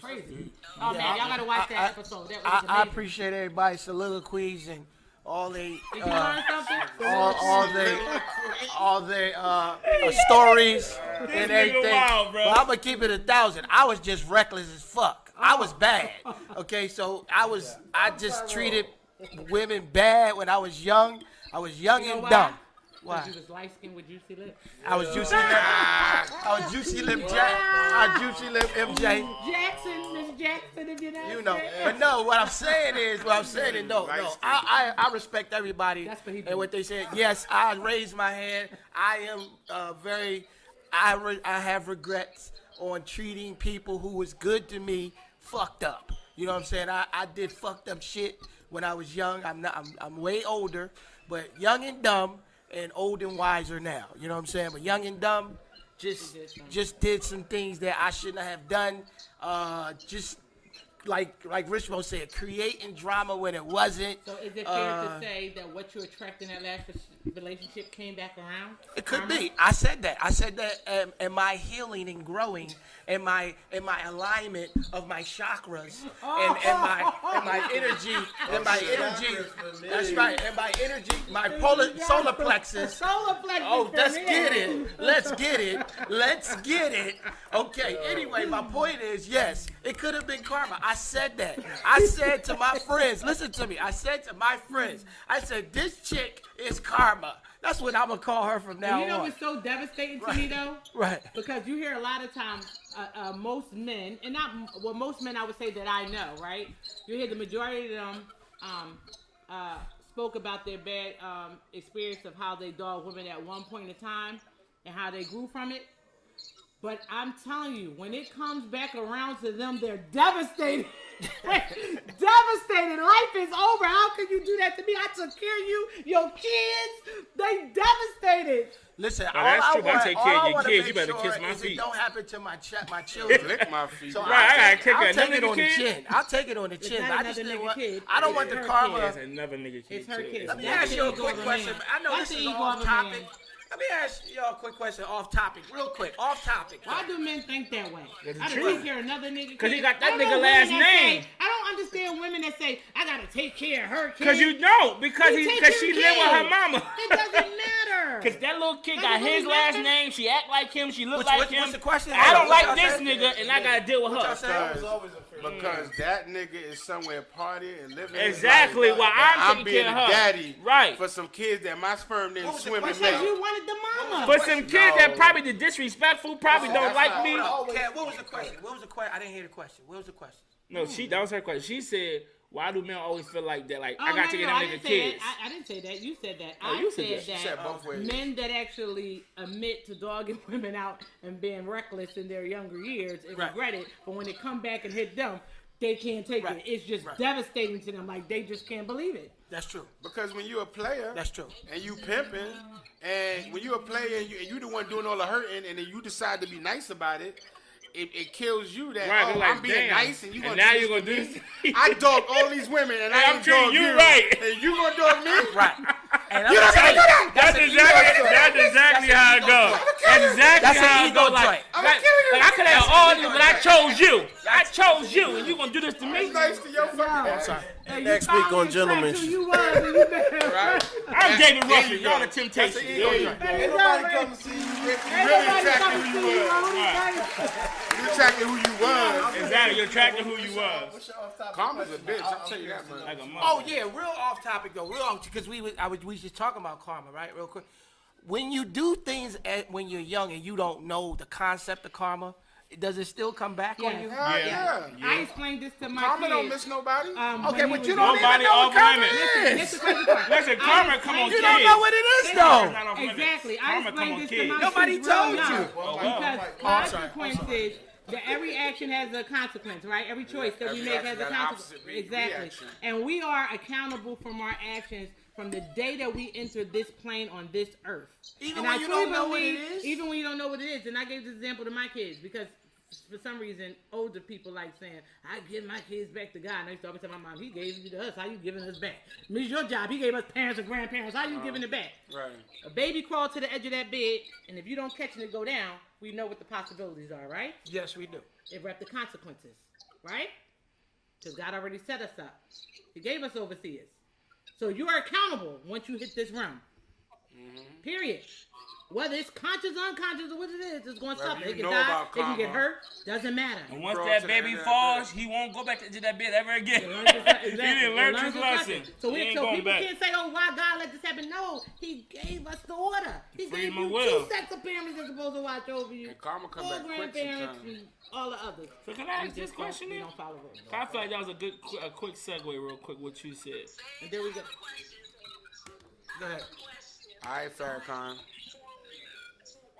Crazy. Oh man, y'all gotta watch that episode. That was I appreciate everybody's soliloquies and all they Did you learn something? all their stories and everything. Wild, bro. But I'm gonna keep it 1,000. I was just reckless as fuck. I was bad. Okay, so I just treated women bad when I was young. I was young and dumb. Why? You was light skinned with juicy lips. I was juicy lip. I was juicy lip Jack. I was juicy lip MJ. Jackson, Miss Jackson, if you know. You know, but no. What I'm saying is, no. I respect everybody and what they said. Yes, I raised my hand. I am I have regrets on treating people who was good to me fucked up. You know what I'm saying? I did fucked up shit when I was young. I'm way older, but young and dumb. And old and wiser now, you know what I'm saying? But young and dumb, just did some things that I shouldn't have done. Just like Richmo said, creating drama when it wasn't. So is it fair to say that what you attracted in that last relationship came back around? It could be. I said that. And my healing and growing, and my alignment of my chakras, and my energy, That's right. And my energy, my solar plexus. Oh, let's get it. Okay. Anyway, my point is, yes, it could have been karma. I said that. I said to my friends, listen to me. I said to my friends, this chick is karma. That's what I'm going to call her from now on. You know what's so devastating to me, though? Right. Because you hear a lot of times most men, and most men I would say that I know, right? You hear the majority of them spoke about their bad experience of how they dogged women at one point in time and how they grew from it. But I'm telling you, when it comes back around to them, they're devastated. Devastated. Life is over. How could you do that to me? I took care of you, your kids. They devastated. Listen, that's true. I take care of your kids. You better kiss my feet. It don't happen to my children. Lick my feet. So I gotta I'll take it on the chin. I'll take it on the chin. I just didn't want. I don't want the karma. That's another nigga kid. It's her kid. Let me ask you a quick question. I know this is off topic. Let me ask y'all a quick question, off topic, real quick, off topic. Why do men think that way? I true. don't take care of another nigga. Because he got that nigga last name. I don't understand women that say, I gotta take care of her kid. Because you know, because she live with her mama. It doesn't matter. Because that little kid got his last name, she act like him, she look like him. What's the question? I don't like this nigga, and I gotta deal with her. Because that nigga is somewhere partying and living. Exactly. While I'm taking care of her. I'm being a daddy. Right. For some kids that my sperm didn't swim in. Because you wanted the mama. For some kids that probably the disrespectful, probably don't like me. Okay, what was the question? I didn't hear the question. What was the question? No, that was her question. She said, why do men always feel like that? Like, I got to get them nigga kids. I didn't say that. You said that. You said that men that actually admit to dogging women out and being reckless in their younger years and regret it, but when they come back and hit them, they can't take it. It's just devastating to them. Like, they just can't believe it. That's true. Because when you're a player, that's true, and you pimping, and when you're a player and you the one doing all the hurting, and then you decide to be nice about it, it kills you that I'm being nice and you gonna now you're gonna do this. I dog all these women and I ain't dog you right, and you gonna dog me right. And you don't gotta do that. That's exactly how it goes. That's exactly how it goes. Like I could have all you, but I chose you. And you gonna do this to me? Nice to your fucking. I'm sorry. Next week on Gentlemen. I'm David Ruffin. Y'all the Temptations. Ain't nobody come to see you. You really tracking who you was. You tracking who you was. Exactly. You're tracking who you was. Karma's a bitch. I'll tell you that, man. Like a mother. Oh yeah, real off topic though. Real off because we was just talking about karma, right? Real quick. When you do things when you're young and you don't know the concept of karma, does it still come back on you? Yeah. I explained this to my Karma kids. don't miss nobody. Okay, but you don't even Nobody know off what karma limits. is. Listen, karma come on You kids. don't know what it is, though. Exactly. I Karma come explained on this to kids. my Nobody kids real told young. you. Because I'm sorry. consequences, that every action has a consequence, right? Every choice that we every make action has a got an consequence. opposite Exactly. reaction. And we are accountable from our actions from the day that we enter this plane on this earth. Even And when I you truly don't know what it believe- is? Even when you don't know what it is. And I gave this example to my kids because for some reason, older people like saying, I give my kids back to God. And I used to always tell my mom, he gave you to us. How you giving us back? It's your job. He gave us parents and grandparents. How you giving it back? Right. A baby crawled to the edge of that bed, and if you don't catch it go down, we know what the possibilities are, right? Yes, we do. It rep the consequences, right? Because God already set us up. He gave us overseers. So you are accountable once you hit this realm. Period. Whether it's conscious, unconscious, or what it is, it's going to suffer. you It can know die, about it can get karma. hurt, doesn't matter. And once Crawl that to the baby end of that falls, bed. he won't go back to that bed ever again. Exactly. He didn't learn Learn his his lesson. So, He ain't so going people back. can't say, oh, why God let this happen? No, he gave us the order. He gave freedom you of will. 2 sets of parents that's supposed to watch over you. And karma come 4 back quick grandparents sometimes. and all the others. So can I ask We this just don't- question we then? don't follow it. I feel like that was a quick segue real quick what you said. And there we go. Go ahead. All right, Farrakhan. To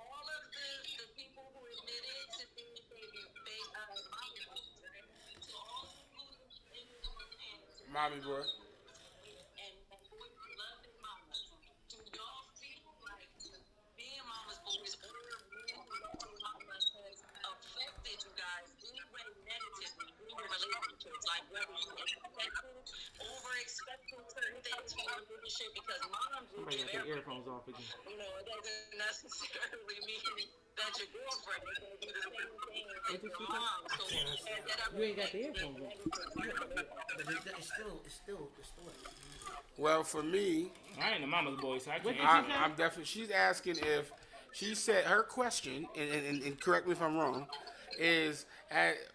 all of the people who admitted to being baby, to all who Mommy boy. and boys who love their mamas, do y'all feel like being mama's boys or being mamas has affected you guys anyway negatively in your relationships? Like whether you over expecting certain things from your relationship because moms will give everything. Earphones off again. You know, it doesn't necessarily mean that your girlfriend is going to do the same thing as your mom. So has that ever You ain't got the earphones on. But it's still distorted. Well, for me, I ain't a mama's boy, so I can't. I'm definitely. She's asking if she said her question, and correct me if I'm wrong, is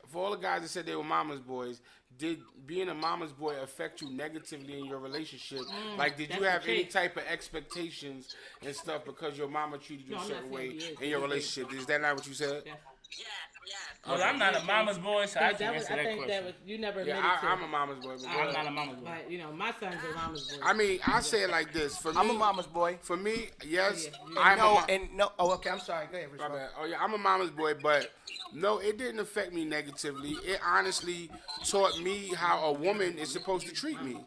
for all the guys that said they were mama's boys. Did being a mama's boy affect you negatively in your relationship? Like, did you that's have the any case. type of expectations and stuff because your mama treated you No, a I'm certain not saying way he is. in your relationship? Is that not what you said? Yeah. Yes, yes. Well, I'm not a mama's boy, so I That can't was, answer I that think question. that was, you never admitted Yeah, to. I'm a mama's boy. But I'm not a mama's boy. But, you know, my son's a mama's boy. I mean, I say it like this. For me, I'm a mama's boy. For me, yes, Yeah. I'm a ma- Oh, okay. I'm sorry. Go ahead, My Rich. bad. Oh yeah, I'm a mama's boy, but no, it didn't affect me negatively. It honestly taught me how a woman is supposed to treat me.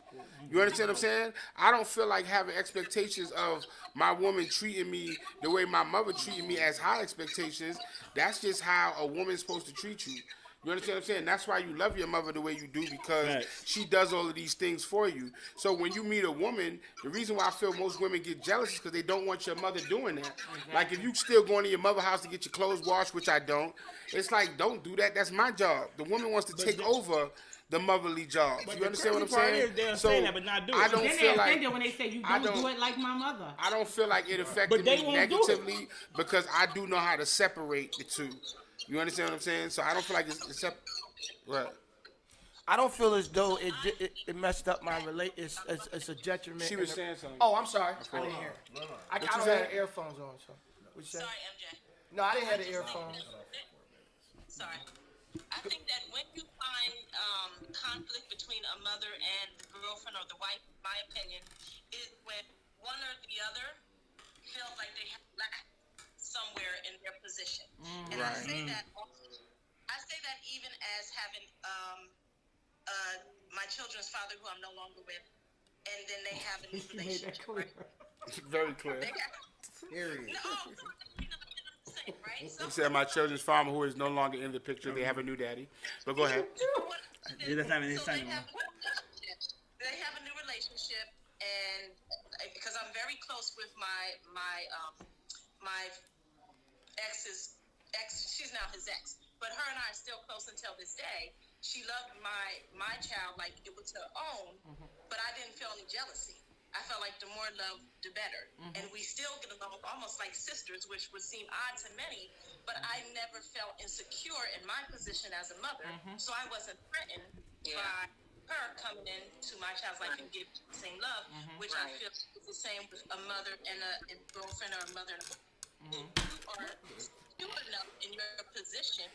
You understand what I'm saying? I don't feel like having expectations of my woman treating me the way my mother treated me as high expectations. That's just how a woman's supposed to treat you. You understand what I'm saying? That's why you love your mother the way you do, because Right. she does all of these things for you. So when you meet a woman, the reason why I feel most women get jealous is because they don't want your mother doing that. Like if you still going to your mother's house to get your clothes washed, which I don't, it's like, don't do that. That's my job. The woman wants to take over the motherly jobs. But You the understand what I'm crazy part saying? is they'll say that but not do it. I don't Then they feel like offended when they say you I don't do don't- it like my mother. I don't feel like it affected But they me won't do it. negatively because I do know how to separate the two. You understand what I'm saying? So I don't feel like it's right. I don't feel as though it messed up my it's a detriment. She was saying something. Oh, I'm sorry. I didn't hear. I you don't say? have the earphones on. So. What you say? Sorry, MJ. No, I didn't have the earphones. Sorry. I think that when you find conflict between a mother and the girlfriend or the wife, in my opinion, is when one or the other feels like they have lacked somewhere in their position. And I say that even as having my children's father, who I'm no longer with, and then they have a new relationship. Right? Very clear. They got, Period. no, you know what I'm saying, right? He said my children's farmer, who is no longer in the picture, they have a new daddy. But go ahead. Yeah, that's not even his So son they anymore. they have a new relationship, and because I'm very close with my ex's ex, she's now his ex, but her and I are still close until this day. She loved my child like it was her own, but I didn't feel any jealousy. I felt like the more love, the better. And we still get along almost like sisters, which would seem odd to many, but I never felt insecure in my position as a mother. So I wasn't threatened by her coming into my child's life and giving the same love, which I feel is the same with a mother and a girlfriend or a mother and a you are secure enough in your position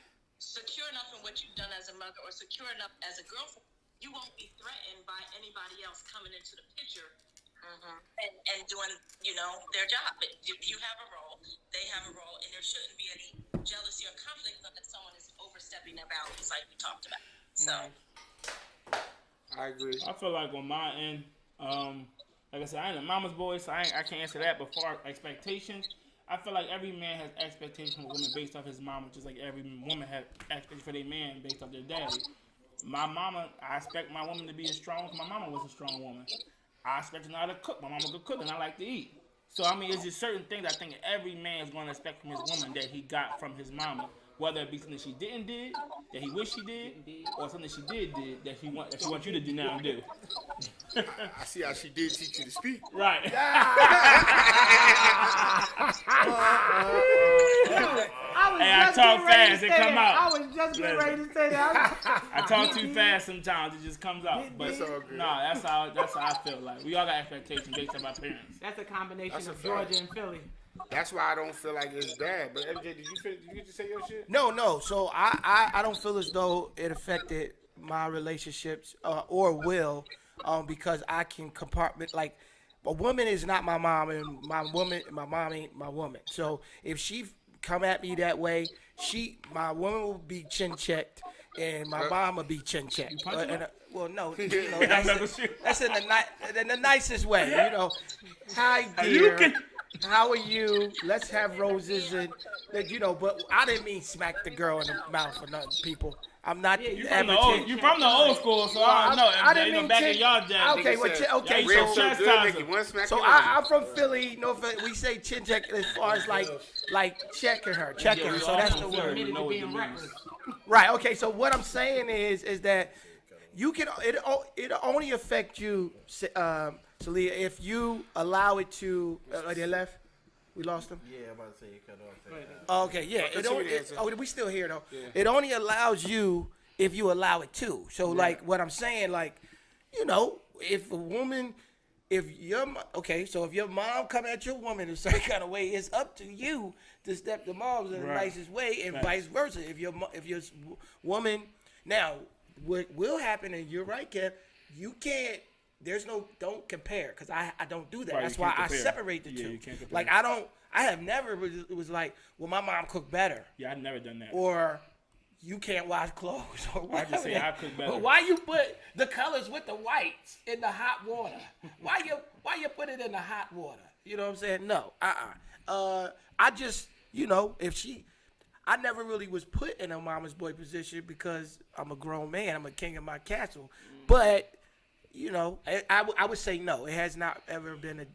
mother or secure enough as a girlfriend, you won't be threatened by anybody else coming into the picture and doing, their job. But you have a role, they have a role, and there shouldn't be any jealousy or conflict that someone is overstepping their boundaries like we talked about. So, I agree. I feel like on my end, like I said, I ain't a mama's boy, so I can't answer that. But for expectations, I feel like every man has expectations for women based off his mama, just like every woman has expectations for their man based off their daddy. My mama, I expect my woman to be as strong as my mama was a strong woman. I expect her to cook. My mama could cook, and I like to eat. So, I mean, it's just certain things I think every man is going to expect from his woman that he got from his mama. Whether it be something she didn't did, that he wished she did, or something she did that she wants you to do now and do. I see how she did teach you to speak. Right. I talk fast, it come out. I was just getting ready to say that. I talk too fast sometimes, it just comes out. But That's all good. no, that's how I feel like. We all got expectations based on our parents. That's a combination That's a of fact. Georgia and Philly. That's why I don't feel like it's bad. But MJ, did you get to say your shit? No. So I don't feel as though it affected my relationships or will, because I can compartment like a woman is not my mom and my mom ain't my woman. So if she come at me that way, my woman will be chin checked and my mom will be chin checked. Well, no, that's in the nicest way. Hi dear. How are you? Let's have roses and but I didn't mean smack the girl in the mouth or nothing, people. I'm not. You from the old school, so I don't know. I didn't mean back in y'all day. Okay. So I'm from Philly. No, we say chin check as far as like checking her. So that's the word. Right. Okay. So what I'm saying is that you can. It only affect you. Celia, if you allow it to, they left. We lost them. Yeah, I'm about to say you cut off. Okay, yeah. We still here though. Yeah. It only allows you if you allow it to. So like what I'm saying, if a woman, if your mom come at your woman in a certain kind of way, it's up to you to step the moms in the nicest way, and vice versa. If your woman, now what will happen, and you're right, Kev, you can't. Don't compare, because I don't do that. Right, that's why I separate the two. You can't compare. Like I have never was like, well, my mom cooked better. Yeah, I've never done that. Or you can't wash clothes. Or I just say I cook better. But why you put the colors with the whites in the hot water? Why you put it in the hot water? You know what I'm saying? No. I just, I never really was put in a mama's boy position because I'm a grown man. I'm a king of my castle. But I would say no. It has not ever been a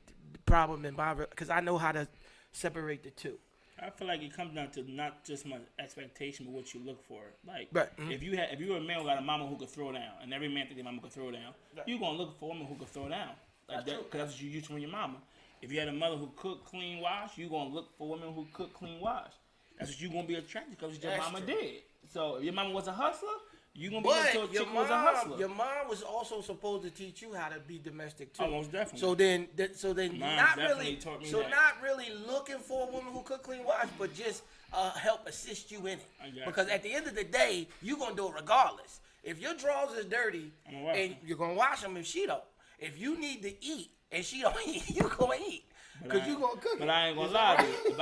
problem in my, because I know how to separate the two. I feel like it comes down to not just my expectation, but what you look for. Like, if you were a man who got a mama who could throw down, and every man thinks their mama could throw down, you're gonna look for a woman who could throw down. Like that, because that's what you used from your mama. If you had a mother who cooked, clean, wash, you're gonna look for women who cook, clean, wash. That's what you're gonna be attracted because your mama did. So if your mama was a hustler, you gonna be into a chick who was a hustler. Your mom was also supposed to teach you how to be domestic too. Oh, most definitely. So then, Mom not definitely taught me that. not really looking for a woman who cook, clean, wash, but just help assist you in it. Because at the end of the day, you gonna do it regardless. If your drawers is dirty, and you're gonna wash them if she don't. If you need to eat and she don't eat, you gonna eat. Because you gonna cook. But I ain't gonna lie to you.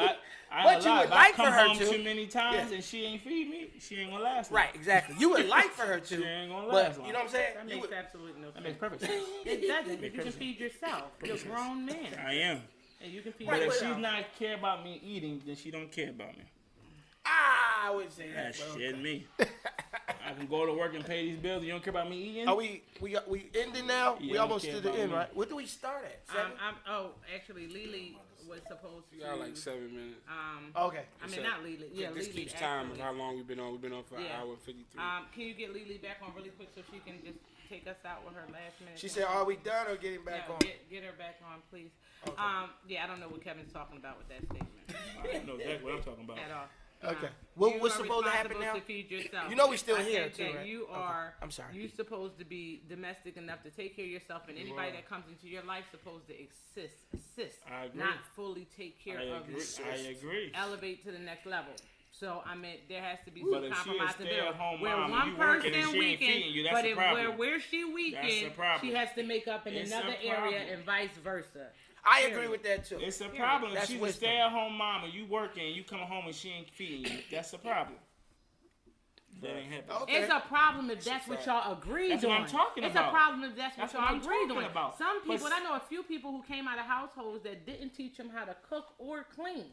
If I come home too many times and she ain't feed me, she ain't gonna last. Right, exactly. You would like for her to. She ain't gonna last. But you know what I'm saying? That makes absolutely no sense. That makes perfect sense. It doesn't. You can feed yourself. You're a grown man. I am. And you can feed But if yourself. she's not care about me eating, then she don't care about me. I wouldn't say that. That's shit me. I can go to work and pay these bills. You don't care about me eating? Are we ending now? Yeah, we almost I don't to care the end, about right? Where do we start at? 7? Actually, Lily was supposed to. You got like 7 minutes. Okay. I mean, not Lily. Yeah, This Lily. keeps time of how long we've been on. We've been on for an hour and 53. Can you get Lily back on really quick so she can just take us out with her last minute? She said, "Are we done or getting back on?" Get her back on, please. Okay. I don't know what Kevin's talking about with that statement. I don't know exactly what I'm talking about. At all. Okay. What's supposed to happen now? To feed yourself. You know we still I here said too, that right? You are. I'm sorry. You supposed to be domestic enough to take care of yourself, and anybody that comes into your life supposed to assist. I agree. Not fully take care of you. I agree. Elevate to the next level. So I mean, there has to be But some if she a compromise. stay-at-home Where mom and one you working person and she ain't feeding you, that's but a if problem. where she That's a weakened, problem. she has to make up in It's a another area problem. and vice versa. I agree with that too. It's a problem. If That's she's a wisdom. stay-at-home mom and you working and you come home and she ain't feeding you, that's a problem. That ain't happening. Okay. It's a problem if that's what y'all agreed That's on. what I'm talking It's about. a problem if that's what That's what y'all I'm agreed talking on. about. Some people, But I know a few people who came out of households that didn't teach them how to cook or clean.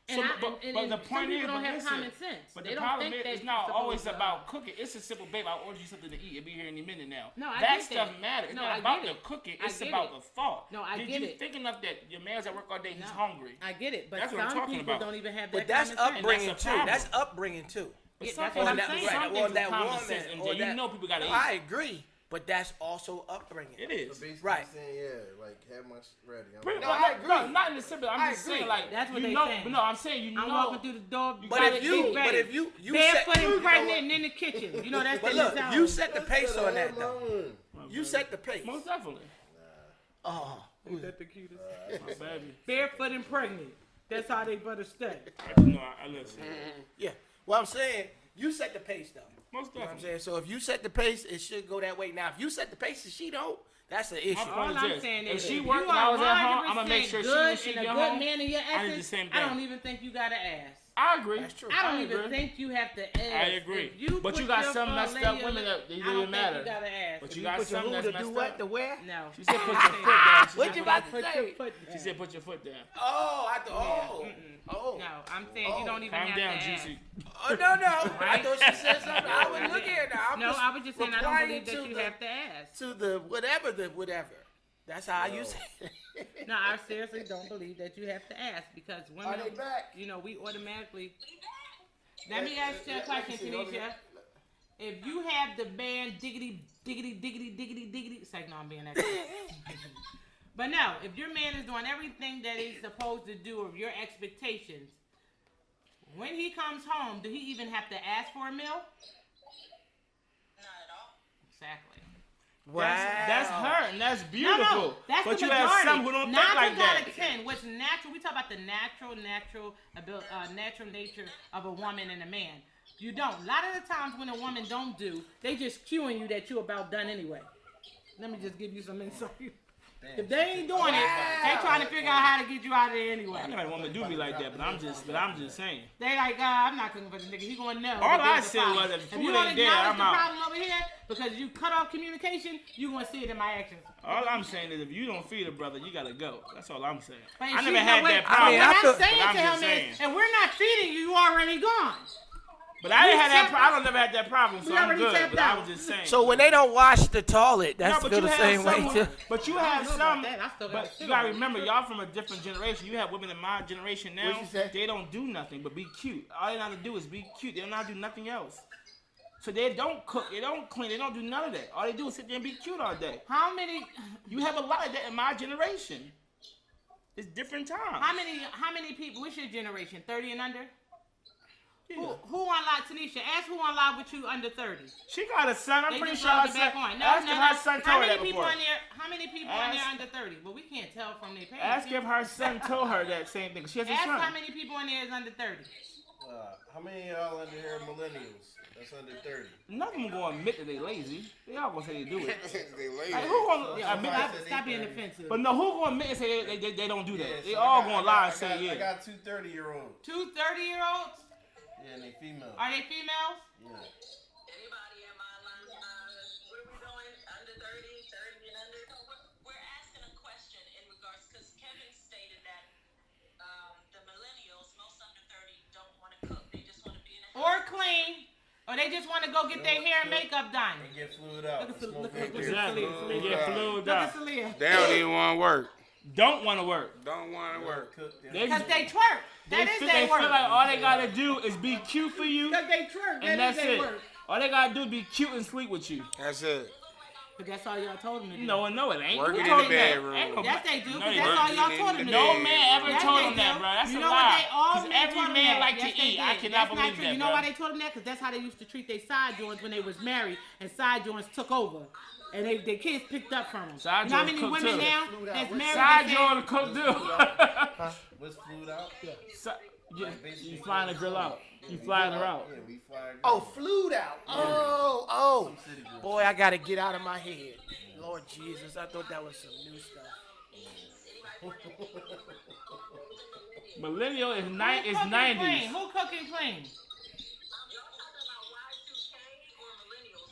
So, but the some point people is, don't have listen, common sense. But They the don't problem think is, that it's you're not supposed always to, about cooking. It's a simple, babe, I'll order you something to eat. It'll be here any minute now. No, I that get stuff that. matters. It's No, not I about get the it. cooking. I It's get about it. the thought. No, I Did get you it. think enough that your man's at work all day, he's No. hungry? I get it, but That's what I'm some talking people about. don't even have that But that's common sense. upbringing That's a too. problem. That's upbringing too. But Yeah, some that's what I'm things- saying. some Right, things or is that common woman, sense, or MJ. that, You know people gotta No, eat. I agree, but that's also upbringing. It is. Basically Right. saying, yeah, like have my ready. Pretty No, much. I agree. No, not in the simple. I'm I just agree. saying, like, That's what you they know, saying. but no, I'm saying, you I'm know. walking through the door. But gotta if you- eat but ready. if you barefoot set- you and know pregnant what? and in the kitchen, you know that's But the look, mentality. you set the pace on that though. You set the pace. Most definitely. Oh, Ain't that the cutest? My baby. Barefoot and pregnant. That's how they better stay. No, I listen. yeah. Well, I'm saying you set the pace though. Most You know what I'm definitely. saying? So if you set the pace, it should go that way. Now, if you set the pace and she don't, that's an issue. My point All is I'm this. saying If is, she if worked you when I are was at home, I'm gonna 100% make sure good when she and a get good home, man in your I do the essence, same I thing. don't even think you got to ask. I agree. That's true. I don't I even agree. think you have to ask. I agree. If you But put you got your some phone messed lay up your women lip, that I it don't doesn't think matter. you gotta ask. But If you got Put your some who that's to do messed what up. to where? No. She said put your foot down. She What said you put about your- to Put say? your foot She down. said put your foot down. Oh, I thought. Oh. No, I'm saying you don't even Calm have down, to ask. Juicy. Oh no. I thought she said something. I was looking at her. I'm No, just I was just saying I don't replying believe that to you the- have to ask. to the whatever. That's how you say it. No, I seriously don't believe that you have to ask because women, Are they back? you know, we automatically. Let me ask you a question, Tanisha. If you have the band diggity, it's like, no, I'm being extra. But no, if your man is doing everything that he's supposed to do of your expectations, when he comes home, do he even have to ask for a meal? Not at all. Exactly. Wow. That's her, and that's beautiful. No, that's but the you majority. have some who don't 9 think like that. out of 10. What's natural? We talk about the natural nature of a woman and a man. You don't. A lot of the times when a woman don't do, they just cueing you that you about done anyway. Let me just give you some insight. If they ain't doing it, they trying to figure out how to get you out of there anyway. I never had a woman do me like that, but I'm just saying. They like, I'm not cooking for the nigga. He gonna know. All that I there's a said problem. was if if food you don't ain't there, acknowledge I'm the out. problem over here because you cut off communication, you gonna see it in my actions. All I'm saying is if you don't feed a brother, you gotta go. That's all I'm saying. But I she's never not had with- that problem. I What I'm feel- saying but I'm to just him saying. is, and we're not feeding you, you already gone. But I didn't have that. tapped I don't never had that problem, so We I'm already good. tapped But I out. was just saying. So when they don't wash the toilet, No, that's but feel you the have same way some- too. But you I have don't know about some. that. I still gotta But sit you gotta on it. remember, y'all from a different generation. You have women in my generation now. What'd you say? They don't do nothing but be cute. All they know how to do is be cute. They don't know how to do nothing else. So they don't cook. They don't clean. They don't do none of that. All they do is sit there and be cute all day. How many You have a lot of that in my generation. It's different times. how many people, what's your generation, 30 and under? Who unlocked, Tanisha, ask who unlocked with you under 30. She got a son. I'm They pretty just sure her logged it son. back on. Ask if her son How told her many that people before. in there, how many people in there Ask- under 30? Well, we can't tell from their page. Ask if her son told her that same thing. She has a Ask son. how many people in there is under 30. How many of y'all under here are millennials? That's under 30. None of them gonna admit that they lazy. They all gonna say they do it. They lazy. Like, who gonna Yeah, admit? stop being offensive. But no, who gonna admit and say they don't do that? Yeah, They so all I gonna got- lie I and say got- yeah. I got two 30-year-olds. Two 30-year-olds? Yeah, and they female. Are they females? Yeah. Anybody in my line, what are we doing? Under 30 and under? We're asking a question in regards, because Kevin stated that the millennials, most under 30, don't want to cook. They just want to be in a Or clean? Or they just want to go get their hair and makeup done? And get flued out. Look at Smoke Look weed. at Exactly. Celia. They get flued Look out. at Celia. They don't even want to work. Don't want to work. Don't want to work. Cook them. They Because they twerk. they That is feel, their they work. feel like all they gotta do is be cute for you, Because they twerk. and That is that's their it. work. All they gotta do is be cute and sleep with you. That's it. But that's all y'all told them to do. No, it ain't. Working Who in told the them that? bedroom. Ain't nobody- Yes, they do. No, Because they that's don't. all y'all Working told in them to the do. No man ever Yes, told they them that, do. bro. That's You a know lie. what they all 'Cause men every told them man that. like Yes, to they eat. did. I cannot That's not believe true. that, You know bro. why they told them that? Because that's how they used to treat their side joints when they was married and side joints took over. And their kids picked up from them. Side you know how joints many cook women too. now that's married Side that say- Jordan cook do. What's flued out? You flying the girl out. You flying her out. Yeah, we flying. Oh, flued out. Oh. Boy, I gotta get out of my head. Lord Jesus, I thought that was some new stuff. Millennial is Who 90s. Who cooking clean?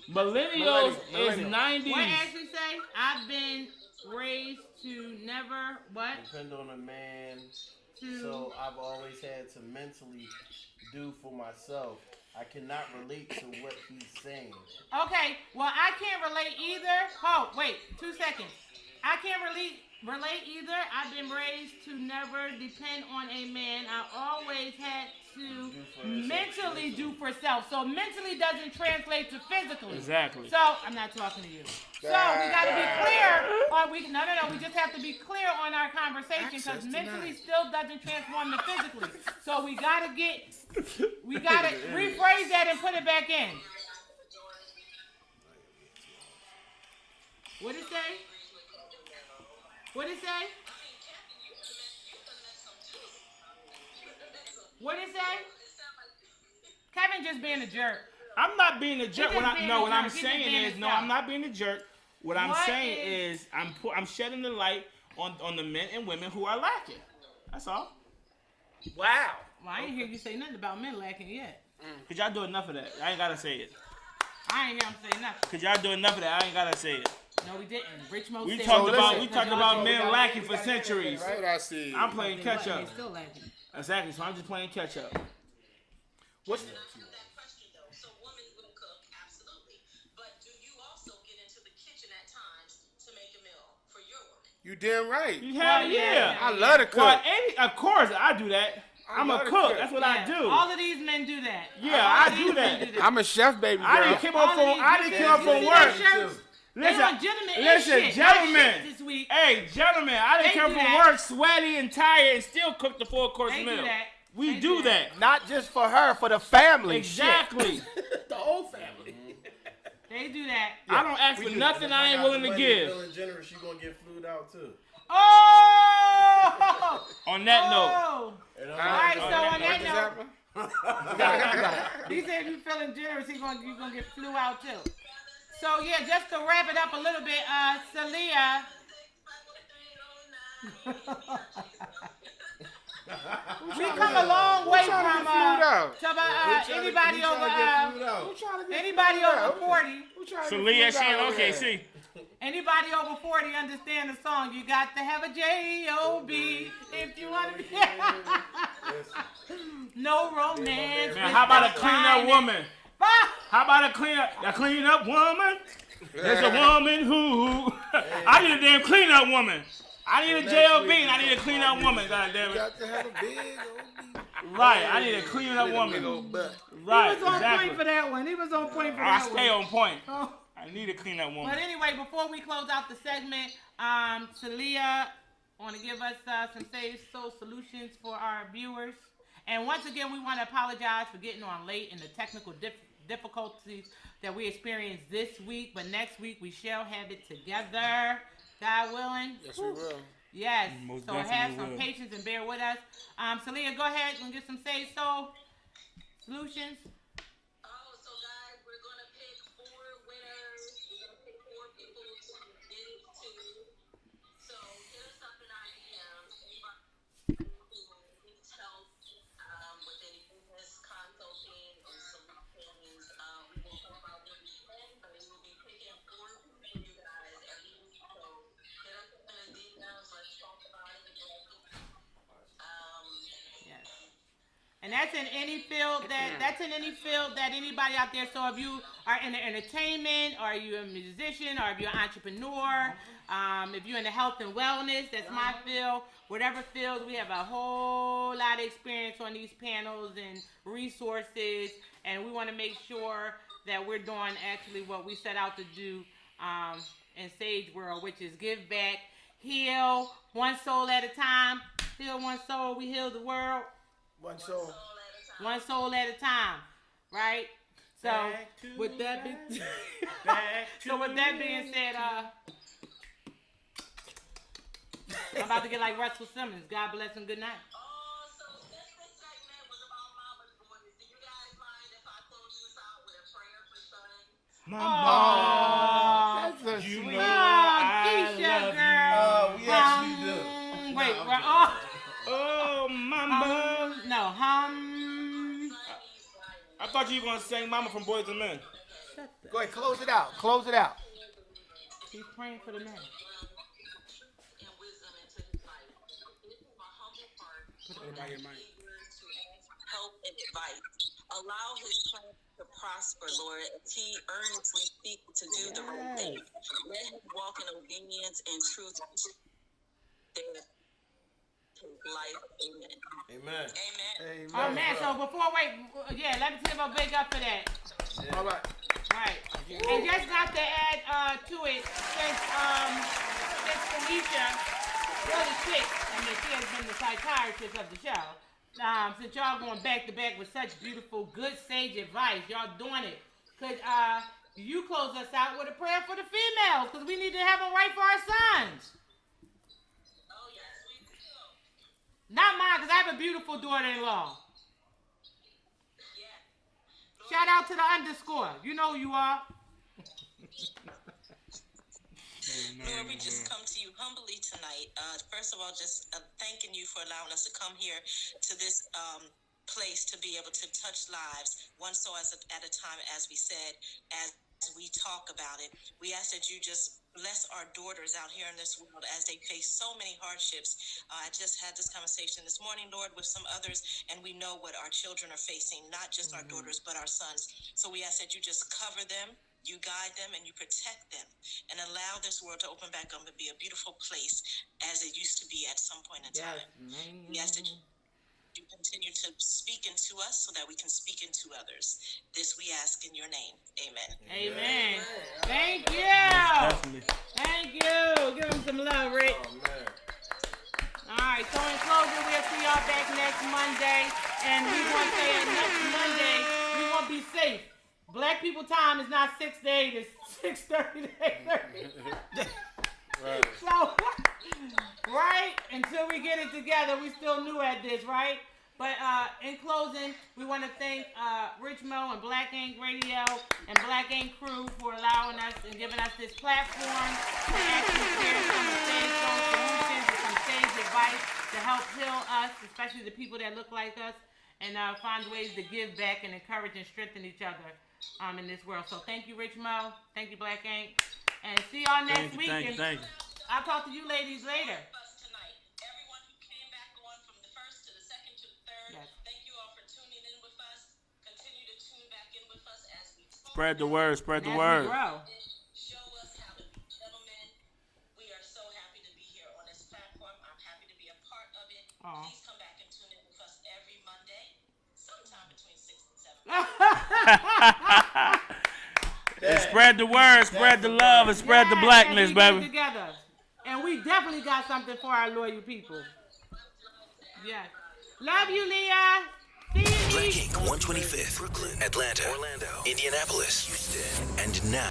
Millennials is 90s. What actually say? I've been raised to never what? Depend on a man. To So I've always had to mentally do for myself. I cannot relate to what he's saying. Okay, well I can't relate either. Oh, wait, 2 seconds. I can't relate either. I've been raised to never depend on a man. I always had to mentally do for self. So mentally doesn't translate to physically. Exactly. So I'm not talking to you. So we got to be clear. No. We just have to be clear on our conversation because mentally still doesn't transform to physically. So we got to rephrase that and put it back in. What it say? What it say? What it say? Kevin just being a jerk. I'm not being a jerk. What I'm saying is, I'm not being a jerk. What I'm saying is, I'm shedding the light on the men and women who are lacking. That's all. Wow. Well, I ain't hear you say nothing about men lacking yet. Cause y'all do enough of that. I ain't gotta say it. I ain't hear him say nothing. Cause y'all do enough of that. I ain't gotta say it. No, we didn't. Rich Mo We said talked about men lacking for centuries. That's what I see. I'm playing catch up. They still lacking. Exactly. So I'm just playing catch up. What's That question though. So women will cook, absolutely. But do you also get into the kitchen at times to make a meal for your woman? You damn right. Hell yeah. I love to cook. Well, of course I do that. I'm a cook. That's what I do. All of these men do that. Yeah, I do that. I'm a chef, baby girl. I didn't come up from work. Listen, gentlemen. This week. Hey, gentlemen, I didn't come from work sweaty and tired and still cook the 4-course meal. Do that. We do that. Not just for her, for the family. Exactly. The whole family. They do that. I don't ask for nothing I ain't willing to give. Feeling generous, you gonna get flued out too. Oh! On that note. All right, so on that note. He said if you feeling generous, you're gonna get flew out too. So yeah, just to wrap it up a little bit, Celia. We come a long way from anybody over 40. Celia, she in OKC. Anybody over 40 understand the song? You got to have a J-O-B if you want to be. No romance. Man, how about a clean up woman? How about a clean up woman? There's a woman who I need a damn clean up woman. I need a J.O.B. and I need a clean up woman. God damn it. Got to have a big old Right, I need a clean up woman. Right, he was on point for that one. He was on point for that one. I stay on point. I need a clean up woman. But anyway, before we close out the segment, Celia want to give us some Save Soul solutions for our viewers. And once again, we want to apologize for getting on late and the technical difficulties that we experienced this week. But next week, we shall have it together. God willing. Yes, we will. Yes. Most So have some will. patience and bear with us. Celia, go ahead and get some Save Soul solutions. So guys, we're going to pick 4 winners. We're going to pick 4 people to get into. So hit us up in our DMs. Anybody who needs help with any business consulting or solutions, we will talk about what we can, but we will be picking 4 people, you guys, every week. So hit us up in the DMs. Let's talk about it. Yes. And that's in any field that anybody out there. So if you are in the entertainment, or you're a musician, or if you're an entrepreneur, if you're in the health and wellness, that's my field. Whatever field, we have a whole lot of experience on these panels and resources, and we want to make sure that we're doing actually what we set out to do in Sage World, which is give back, heal one soul at a time. Heal one soul, we heal the world. One soul. One soul at a time, right? So with that being said, I'm about to get like Russell Simmons. God bless and good night. So this segment Oh, That's a You sweet. know Keisha, I love girl. Oh, we actually do. Wait, Oh, mama. no, I thought you were gonna sing "Mama" from Boys and Men. Go ahead, close it out. Close it out. He's praying for the man. Help and advice. Allow his plan to prosper, Lord, as he earnestly seeks to do the right thing. Let him walk in obedience and truth. There, his life. Amen. Amen. Amen. Oh man, so let me tell you about Big Up for that. Yeah. All right. Right. And just not to add to it, since Felicia, really quick, I mean, she has been the psychiatrist of the show. Since y'all going back to back with such beautiful, good, sage advice, y'all doing it. Could you close us out with a prayer for the females? Because we need to have them right for our sons. Oh, yes, we will. Not mine, because I have a beautiful daughter-in-law. Yeah. Shout out to the underscore. You know who you are. Lord, we just come to you humbly tonight. First of all, just thanking you for allowing us to come here to this place to be able to touch lives, one soul at a time, as we said, as we talk about it. We ask that you just bless our daughters out here in this world as they face so many hardships. I just had this conversation this morning, Lord, with some others, and we know what our children are facing, not just our daughters, but our sons. So we ask that you just cover them, you guide them, and you protect them, and allow this world to open back up and be a beautiful place as it used to be at some point in time. We ask that you continue to speak into us so that we can speak into others. This we ask in your name. Amen. Amen. Thank you. Definitely. Thank you. Give him some love, Rick. Oh, man. All right, so in closing, we'll see y'all back next Monday. And we want to say next Monday, we want to be safe. Black people time is not 6 to 8, it's 6:30 to 8:30. Right. So, right? Until we get it together, we still new at this, right? But in closing, we want to thank Rich Mo and Black Ink Radio and Black Ink Crew for allowing us and giving us this platform to actually share some solutions and some sage advice to help heal us, especially the people that look like us, and find ways to give back and encourage and strengthen each other in this world. So thank you, Rich Mo. Thank you, Black Ink. And see y'all next week. Thank you. I'll talk to you ladies later. Tonight, everyone who came back on from the first to the second to the third, Yes. thank you all for tuning in with us. Continue to tune back in with us as we talk. Spread the word. Spread the As we word. grow. Show us how to be gentlemen. We are so happy to be here on this platform. I'm happy to be a part of it. Aw. Please come back and tune in with us every Monday, sometime between 6 and 7. And spread the word. Spread the love. And spread the Yes, blackness, as we get baby. together. And we definitely got something for our loyal people. Yes. Love you, Leah. See you, Black Nick. Ink, 125th, Brooklyn, Atlanta, Orlando, Indianapolis, Houston, and now.